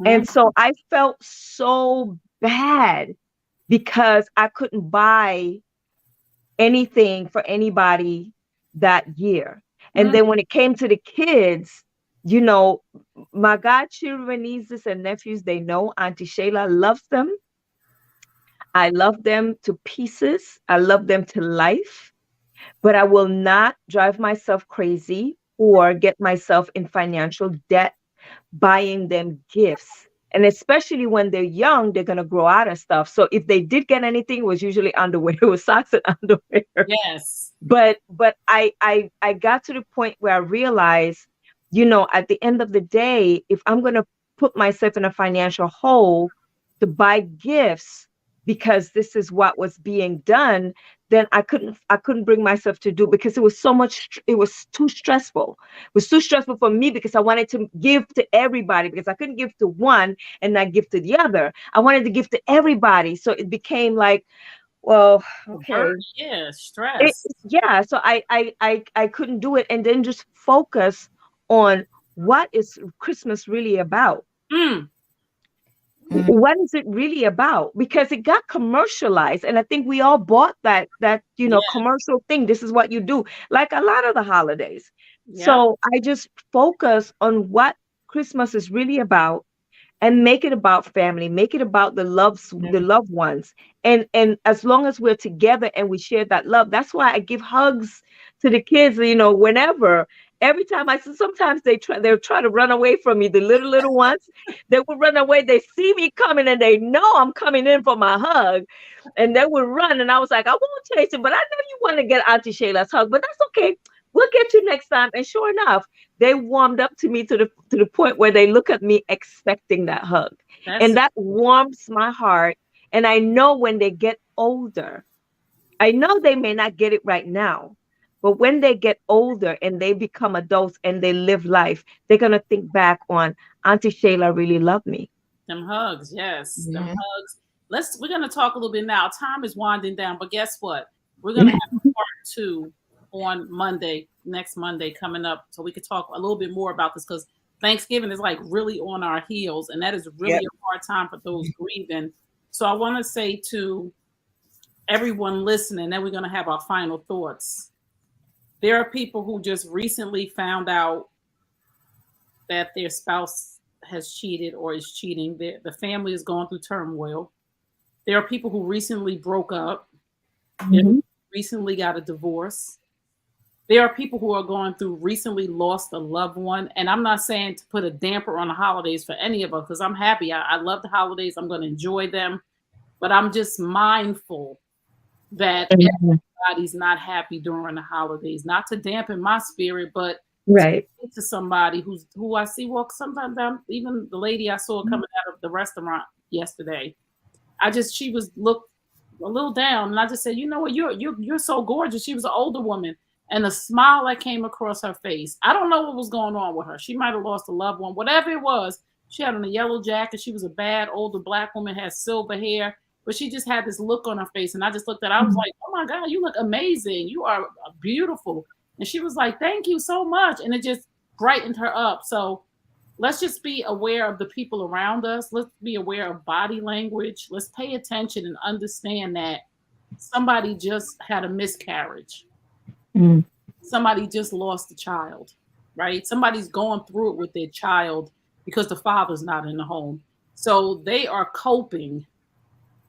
And so I felt so bad because I couldn't buy anything for anybody that year. And then when it came to the kids, my godchildren, nieces and nephews, they know Auntie Shayla loves them. I love them to pieces. I love them to life, but I will not drive myself crazy or get myself in financial debt buying them gifts. And especially when they're young, they're going to grow out of stuff. So if they did get anything, it was usually underwear. It was socks and underwear. Yes. But I got to the point where I realized, at the end of the day, if I'm going to put myself in a financial hole to buy gifts because this is what was being done, then I couldn't bring myself to do, because it was it was too stressful. It was too stressful for me because I wanted to give to everybody, because I couldn't give to one and not give to the other. I wanted to give to everybody. So it became like, well, okay. Yeah, stress. So I couldn't do it, and then just focus on what is Christmas really about. What is it really about? Because it got commercialized, and I think we all bought that commercial thing. This is what you do, like a lot of the holidays. Yeah. So I just focus on what Christmas is really about, and make it about family, make it about the loved ones. And as long as we're together and we share that love, that's why I give hugs to the kids, whenever. Every time sometimes they'll try to run away from me. The little ones, they will run away. They see me coming and they know I'm coming in for my hug, and they will run. And I was like, I won't chase it, but I know you want to get Auntie Shayla's hug, but that's okay. We'll get you next time. And sure enough, they warmed up to me to the point where they look at me expecting that hug. And that warms my heart. And I know when they get older, I know they may not get it right now, but when they get older and they become adults and they live life, they're going to think back on Auntie Shayla really loved me. Them hugs, yes. Them hugs. We're going to talk a little bit now. Time is winding down, but guess what? We're going to have part 2 on next Monday coming up, so we could talk a little bit more about this, because Thanksgiving is like really on our heels, and that is really a hard time for those grieving. So I want to say to everyone listening, then we're going to have our final thoughts. There are people who just recently found out that their spouse has cheated or is cheating. The family is going through turmoil. There are people who recently broke up, recently got a divorce. There are people who are going through recently lost a loved one. And I'm not saying to put a damper on the holidays for any of us, because I'm happy. I love the holidays. I'm going to enjoy them. But I'm just mindful that everybody's not happy during the holidays. Not to dampen my spirit, but to somebody who I see walk sometimes. Even the lady I saw coming out of the restaurant yesterday, she looked a little down, and I just said, you know what, you're so gorgeous. She was an older woman, and the smile that came across her face, I don't know what was going on with her. She might have lost a loved one, whatever it was. She had on a yellow jacket. She was a bad older Black woman, had silver hair, but she just had this look on her face. And I just looked at her, I was like, oh my God, you look amazing. You are beautiful. And she was like, thank you so much. And it just brightened her up. So let's just be aware of the people around us. Let's be aware of body language. Let's pay attention and understand that somebody just had a miscarriage. Somebody just lost a child, right? Somebody's going through it with their child because the father's not in the home. So they are coping.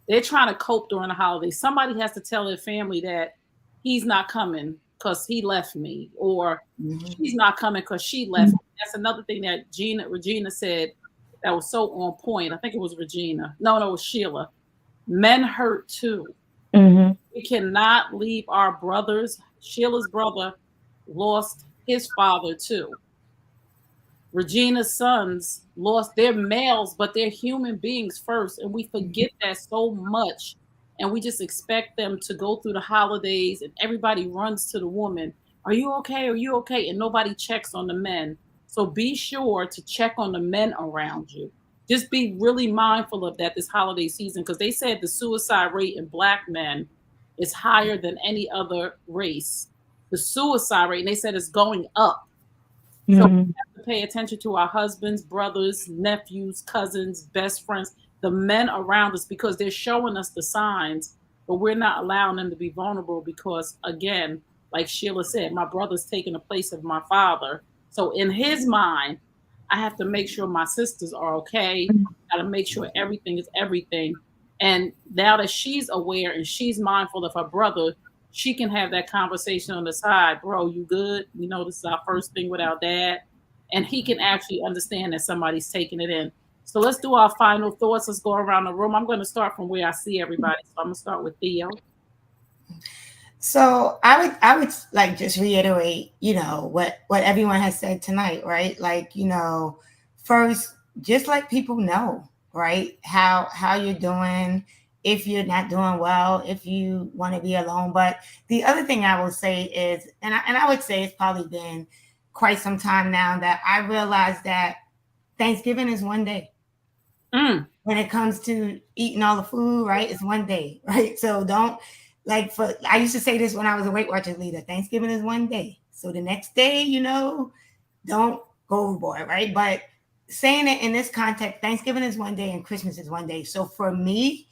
They're trying to cope during the holidays. Somebody has to tell their family that he's not coming because he left me, or she's not coming because she left me. That's another thing that Regina said that was so on point. I think it was Regina. No, it was Sheila. Men hurt too. We cannot leave our brothers. Sheila's brother lost his father too. Regina's sons lost their males, but they're human beings first. And we forget that so much. And we just expect them to go through the holidays and everybody runs to the woman. Are you okay? Are you okay? And nobody checks on the men. So be sure to check on the men around you. Just be really mindful of that this holiday season because they said the suicide rate in Black men is higher than any other race. The suicide rate, and they said it's going up. So we have to pay attention to our husbands, brothers, nephews, cousins, best friends, the men around us, because they're showing us the signs, but we're not allowing them to be vulnerable because, again, like Sheila said, my brother's taking the place of my father. So in his mind, I have to make sure my sisters are okay. I got to make sure everything is everything. And now that she's aware and she's mindful of her brother, she can have that conversation on the side. Bro, you good? You know, this is our first thing with our dad. And he can actually understand that somebody's taking it in. So let's do our final thoughts. Let's go around the room. I'm going to start from where I see everybody. So I'm going to start with Theo. So I would like just reiterate, you know, what everyone has said tonight, right? Like, you know, first, just let people know, right? How you're doing, if you're not doing well, if you want to be alone. But the other thing I will say is, and I would say it's probably been quite some time now that I realized that Thanksgiving is one day. When it comes to eating all the food, right? It's one day, right? So don't, like, I used to say this when I was a Weight Watchers leader, Thanksgiving is one day. So the next day, you know, don't go overboard, right? But saying it in this context, Thanksgiving is one day and Christmas is one day. So for me,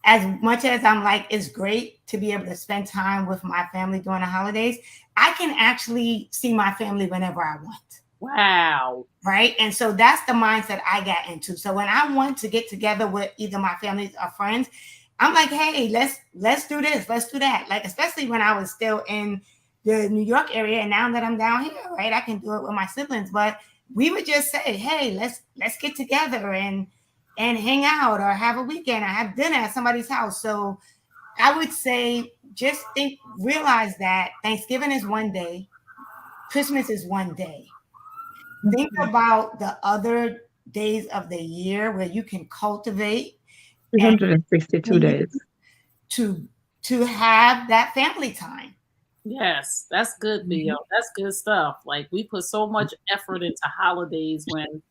as much as I'm like, it's great to be able to spend time with my family during the holidays, I can actually see my family whenever I want. Wow. Right. And so that's the mindset I got into. So when I want to get together with either my family or friends, I'm like, hey, let's do this, let's do that. Like, especially when I was still in the New York area, and now that I'm down here, right, I can do it with my siblings. But we would just say, hey, let's get together and hang out or have a weekend or have dinner at somebody's house. So I would say just realize that Thanksgiving is one day, Christmas is one day. Think about the other days of the year where you can cultivate 362 days to have that family time. Yes, that's good, Theo. That's good stuff. Like, we put so much effort into holidays when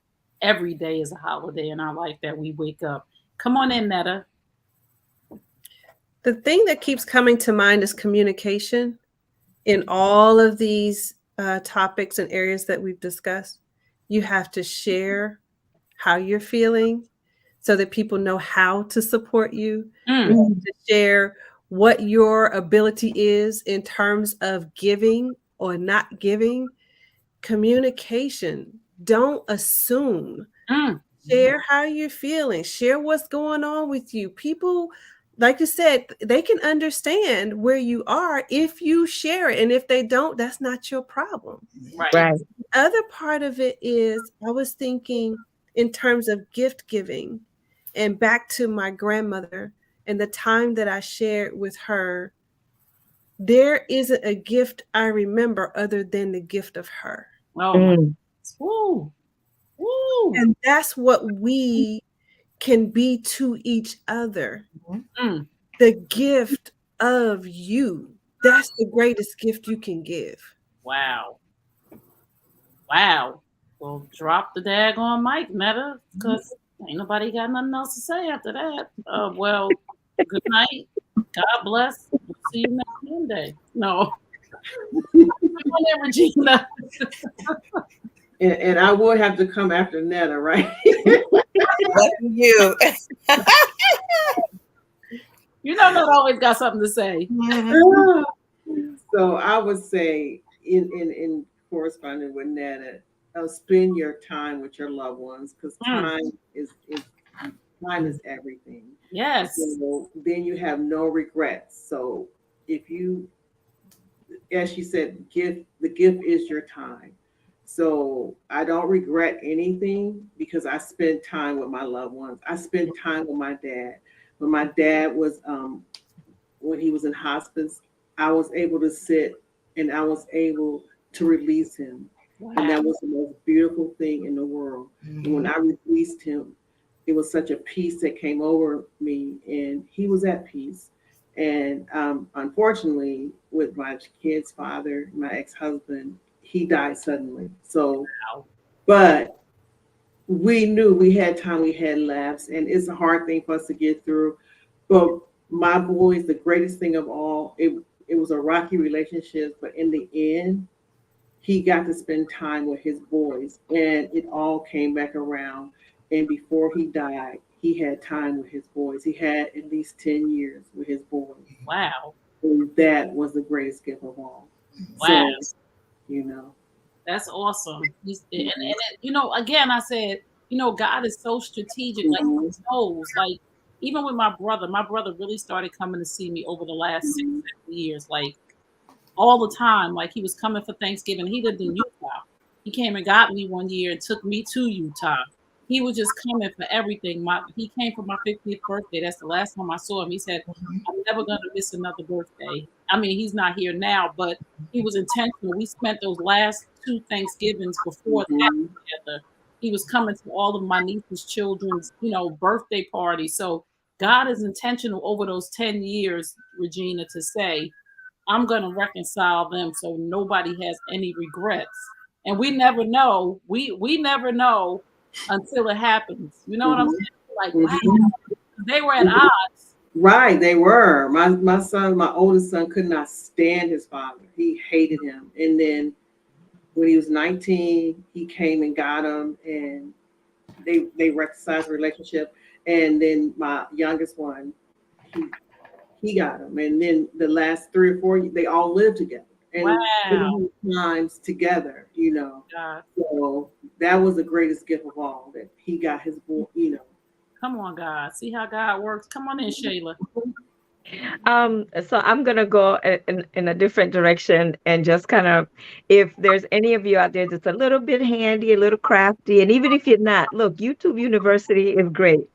every day is a holiday in our life that we wake up. Come on in, Netta. The thing that keeps coming to mind is communication in all of these topics and areas that we've discussed. You have to share how you're feeling so that people know how to support you. You have to share what your ability is in terms of giving or not giving. Communication. Don't assume. Share how you're feeling. Share what's going on with you. People, like you said, they can understand where you are if you share it. And if they don't, that's not your problem. Right. The other part of it is, I was thinking in terms of gift giving and back to my grandmother and the time that I shared with her. There isn't a gift I remember other than the gift of her. Oh, woo. Woo. And that's what we can be to each other. The gift of you. That's the greatest gift you can give. Wow. Wow. Well, drop the daggone mic, Netta, because ain't nobody got nothing else to say after that. Well, good night. God bless. We'll see you next Monday. No. Come on in, Regina. And I would have to come after Netta, right? You. You know, Netta always got something to say. So I would say, in corresponding with Netta, spend your time with your loved ones, because time is everything. Yes. So then you have no regrets. So if you, as she said, the gift is your time. So I don't regret anything because I spent time with my loved ones. I spent time with my dad. When my dad was, when he was in hospice, I was able to sit and I was able to release him. And that Wow. was the most beautiful thing in the world. And when I released him, it was such a peace that came over me, and he was at peace. And unfortunately, with my kid's father, my ex-husband, he died suddenly. So, Wow. but we knew we had time, we had laughs, and it's a hard thing for us to get through. But my boys, the greatest thing of all, it was a rocky relationship, but in the end, he got to spend time with his boys, and it all came back around. And before he died, he had time with his boys. He had at least 10 years with his boys. Wow. And that was the greatest gift of all. Wow. So, you know. That's awesome. You know, again, I said, you know, God is so strategic. Like, he knows. Like, even with my brother really started coming to see me over the last 6-7 years. Like, all the time. Like, he was coming for Thanksgiving. He lived in Utah. He came and got me one year and took me to Utah. He was just coming for everything. He came for my 50th birthday. That's the last time I saw him. He said, I'm never going to miss another birthday. I mean, he's not here now, but he was intentional. We spent those last 2 Thanksgivings before that together. He was coming to all of my niece's children's, you know, birthday parties. So God is intentional over those 10 years, Regina, to say, I'm going to reconcile them so nobody has any regrets. And we never know. We never know until it happens. You know what I'm saying? Like, wow, they were at odds. Right, they were. My son, my oldest son, could not stand his father. He hated him. And then when he was 19, he came and got him, and they reconciled the relationship. And then my youngest one, he got him. And then the last 3 or 4, they all lived together. And Wow. times together, you know. God. So that was the greatest gift of all, that he got his boy, you know. Come on, God. See how God works. Come on in, Shayla. So I'm gonna go in a different direction and just kind of, if there's any of you out there that's a little bit handy, a little crafty, and even if you're not, look, YouTube University is great.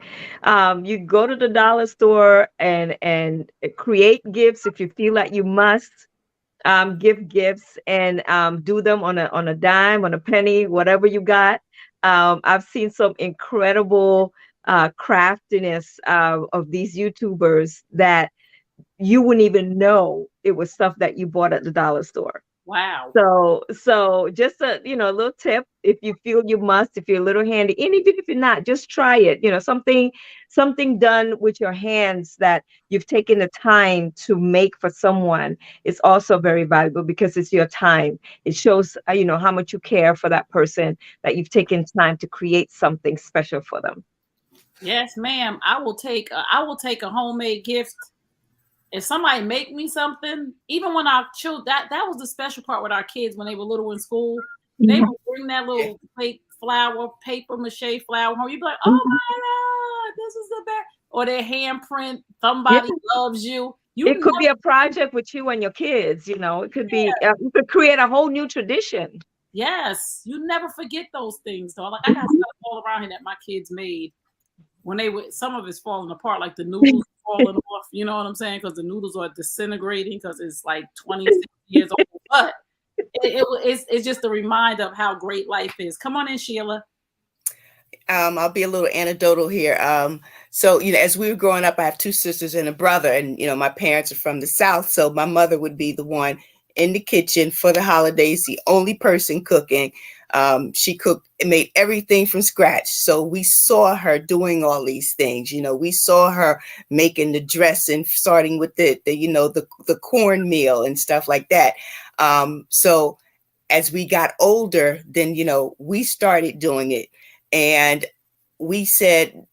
You go to the dollar store and create gifts if you feel like you must. Give gifts and do them on a dime, on a penny, whatever you got. I've seen some incredible craftiness of these YouTubers that you wouldn't even know it was stuff that you bought at the dollar store. Wow. So just a little tip, if you feel you must, if you're a little handy, and even if you're not, just try it. Something done with your hands that you've taken the time to make for someone is also very valuable because it's your time. It shows how much you care for that person, that you've taken time to create something special for them. Yes, ma'am. I will take a homemade gift. If somebody make me something, even when our children, that was the special part with our kids when they were little in school, they would bring that little fake flower, paper mache flower home. You'd be like, oh my God, this is the best. Or their handprint, somebody loves you. It could be a project with you and your kids, it could be, you could create a whole new tradition. Yes, you never forget those things. So like, I got stuff all around here that my kids made when they were, some of it's falling apart, like the noodles falling off, you know what I'm saying? Because the noodles are disintegrating because it's like 26 years old. But it's just a reminder of how great life is. Come on in, Sheila. I'll be a little anecdotal here. So, as we were growing up, I have 2 sisters and a brother, and, my parents are from the South. So my mother would be the one in the kitchen for the holidays, the only person cooking. She cooked and made everything from scratch. So we saw her doing all these things. We saw her making the dressing, starting with the cornmeal and stuff like that. So as we got older, then, we started doing it. And we said,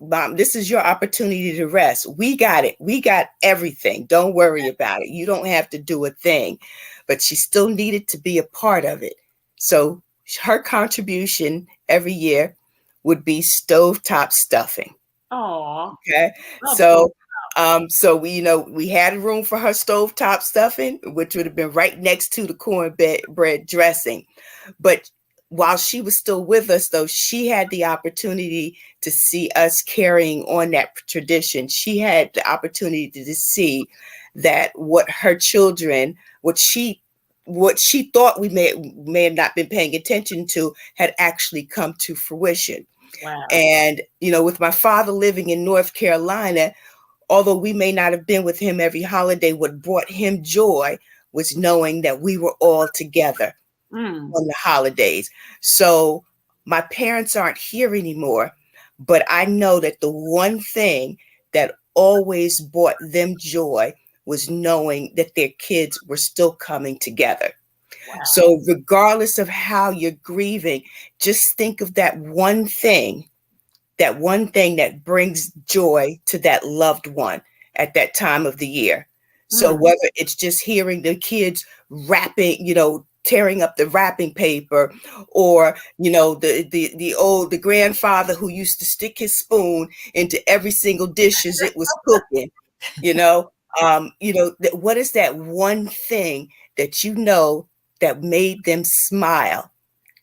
Mom, this is your opportunity to rest. We got it. We got everything. Don't worry about it. You don't have to do a thing. But she still needed to be a part of it. So her contribution every year would be stovetop stuffing. Oh. Okay. So we had room for her stovetop stuffing, which would have been right next to the cornbread dressing. But while she was still with us, though, she had the opportunity to see us carrying on that tradition. She had the opportunity to see that what her children, what she what she thought we may have not been paying attention to had actually come to fruition. Wow. And, with my father living in North Carolina, although we may not have been with him every holiday, what brought him joy was knowing that we were all together on the holidays. So my parents aren't here anymore, but I know that the one thing that always brought them joy was knowing that their kids were still coming together. Wow. So regardless of how you're grieving, just think of that one thing that brings joy to that loved one at that time of the year. So whether it's just hearing the kids wrapping, tearing up the wrapping paper, or the grandfather who used to stick his spoon into every single dish as it was cooking, what is that one thing that that made them smile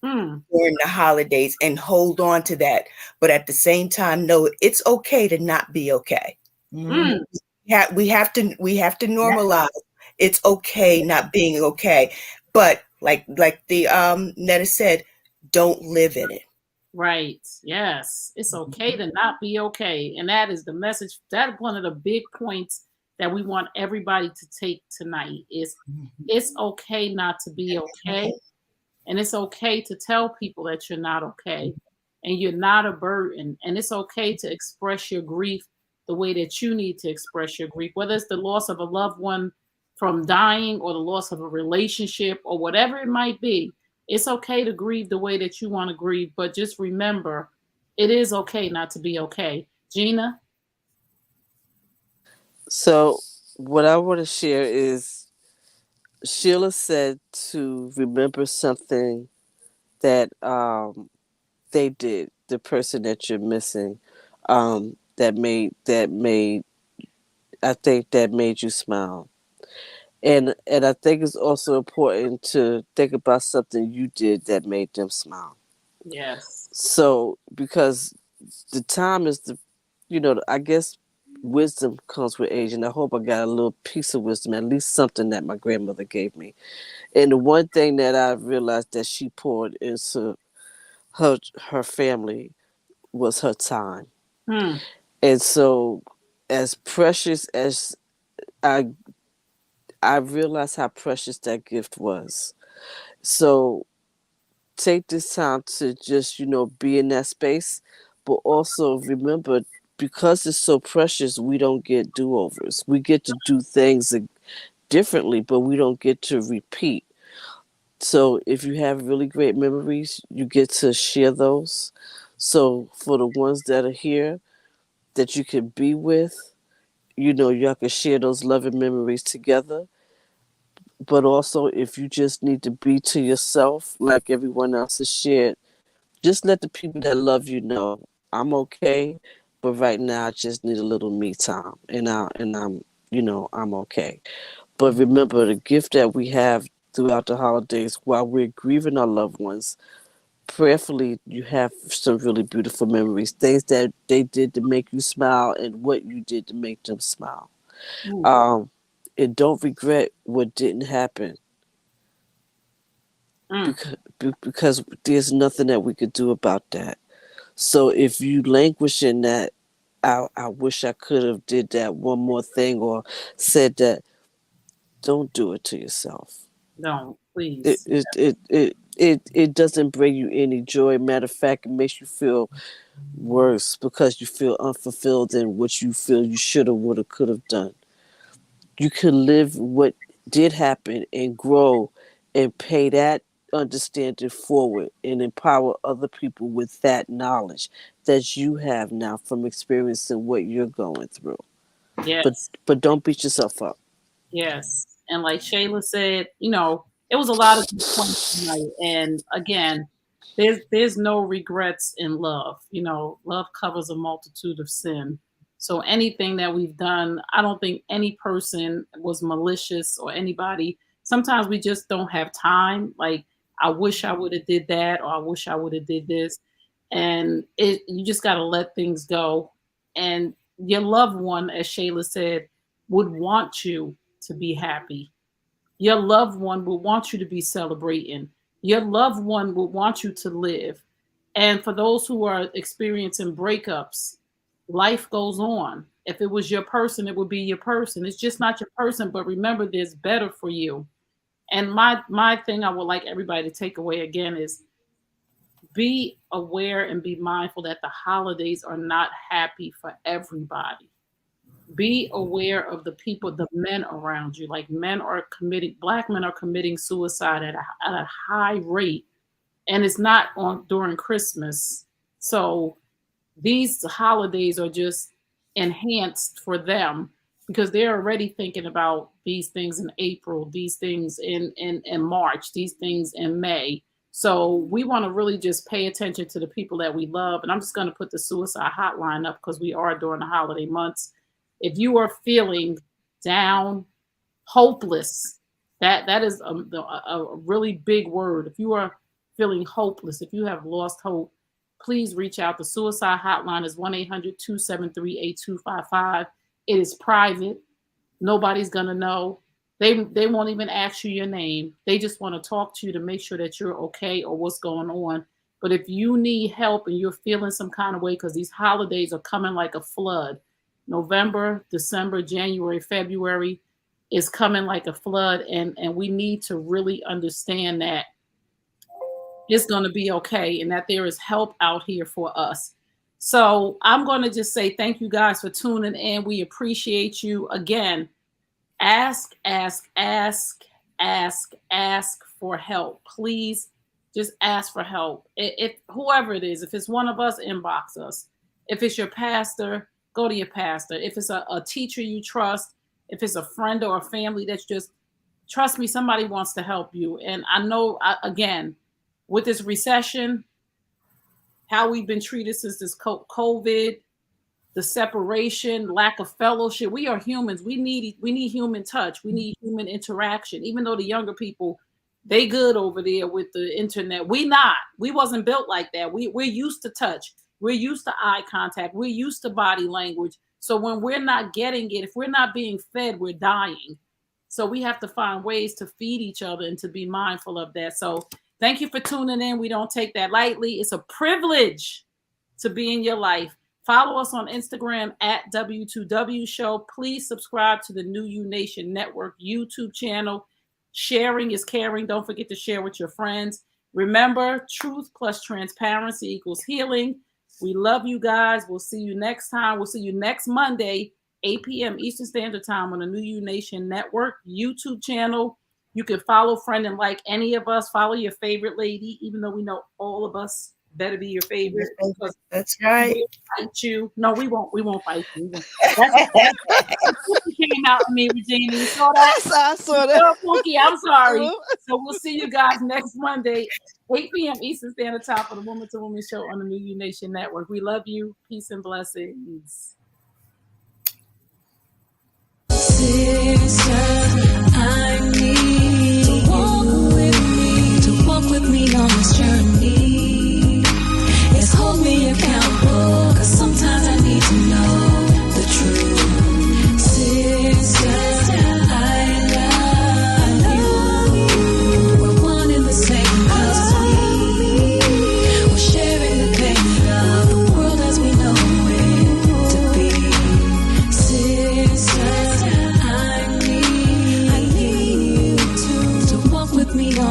during the holidays, and hold on to that, but at the same time know it's okay to not be okay. We have to normalize it's okay not being okay, but like the Netta said, don't live in it. Right. Yes. It's okay to not be okay. And that is the message. That's one of the big points that we want everybody to take tonight is it's okay not to be okay. And it's okay to tell people that you're not okay and you're not a burden. And it's okay to express your grief the way that you need to express your grief, whether it's the loss of a loved one from dying or the loss of a relationship or whatever it might be. It's okay to grieve the way that you want to grieve, but just remember, it is okay not to be okay. Gina? So what I want to share is Sheila said to remember something that they did, the person that you're missing, that made I think that made you smile. And I think it's also important to think about something you did that made them smile. Yes. So because the time is I guess wisdom comes with age, and I hope I got a little piece of wisdom, at least something that my grandmother gave me. And the one thing that I realized that she poured into her family was her time. And so as precious as I realized how precious that gift was. So take this time to just, be in that space, but also remember, because it's so precious, we don't get do-overs. We get to do things differently, but we don't get to repeat. So if you have really great memories, you get to share those. So for the ones that are here that you can be with, y'all can share those loving memories together. But also, if you just need to be to yourself, like everyone else has shared, just let the people that love you know I'm okay, but right now I just need a little me time, and I'm okay. But remember, the gift that we have throughout the holidays while we're grieving our loved ones, prayerfully you have some really beautiful memories, things that they did to make you smile and what you did to make them smile. And don't regret what didn't happen, because there's nothing that we could do about that. So if you languish in that, I wish I could have did that one more thing or said that, don't do it to yourself. No, please. It doesn't bring you any joy. Matter of fact, it makes you feel worse because you feel unfulfilled in what you feel you should have, would have, could have done. You can live what did happen and grow and pay that understanding forward and empower other people with that knowledge that you have now from experiencing what you're going through. Yes. But don't beat yourself up. Yes. And like Shayla said, it was a lot of good points tonight. And again, there's no regrets in love. Love covers a multitude of sin. So anything that we've done, I don't think any person was malicious or anybody. Sometimes we just don't have time. Like, I wish I would have did that, or I wish I would have did this. And you just got to let things go. And your loved one, as Shayla said, would want you to be happy. Your loved one will want you to be celebrating. Your loved one will want you to live. And for those who are experiencing breakups, life goes on. If it was your person, it would be your person. It's just not your person, but remember, there's better for you. And my thing I would like everybody to take away again is be aware and be mindful that the holidays are not happy for everybody. Be aware of the people, the men around you. Like Black men are committing suicide at a high rate. And it's not on during Christmas. So these holidays are just enhanced for them because they're already thinking about these things in April, these things in March, these things in May. So we want to really just pay attention to the people that we love. And I'm just going to put the suicide hotline up because we are during the holiday months. If you are feeling down, hopeless, that is a really big word. If you are feeling hopeless, if you have lost hope, please reach out. The suicide hotline is 1-800-273-8255. It is private. Nobody's going to know. They won't even ask you your name. They just want to talk to you to make sure that you're okay or what's going on. But if you need help and you're feeling some kind of way, because these holidays are coming like a flood, November, December, January, February is coming like a flood. And we need to really understand that it's going to be okay and that there is help out here for us. So I'm going to just say thank you guys for tuning in. We appreciate you. Again, ask for help. Please just ask for help. If whoever it is, if it's one of us, inbox us. If it's your pastor, go to your pastor. If it's a teacher you trust, if it's a friend or a family that's just, trust me, somebody wants to help you. And I know, again, with this recession, how we've been treated since this COVID, the separation, lack of fellowship. We are humans. We need human touch. We need human interaction. Even though the younger people, they good over there with the internet. We not. We wasn't built like that. We're used to touch. We're used to eye contact. We're used to body language. So when we're not getting it, if we're not being fed, we're dying. So we have to find ways to feed each other and to be mindful of that. So thank you for tuning in. We don't take that lightly. It's a privilege to be in your life. Follow us on Instagram at W2W Show. Please subscribe to the New You Nation Network YouTube channel. Sharing is caring. Don't forget to share with your friends. Remember, truth plus transparency equals healing. We love you guys. We'll see you next time. We'll see you next Monday, 8 p.m. Eastern Standard Time on the New You Nation Network YouTube channel. You can follow, friend, and like any of us. Follow your favorite lady, even though we know all of us better be your favorite. That's right. We'll fight you. No, we won't. We won't fight you. That's came out to me, Regina. You saw that? I saw that. Funky, I'm sorry. So we'll see you guys next Monday, 8 p.m. Eastern Standard Time for the Woman to Woman Show on the New You Nation Network. We love you. Peace and blessings.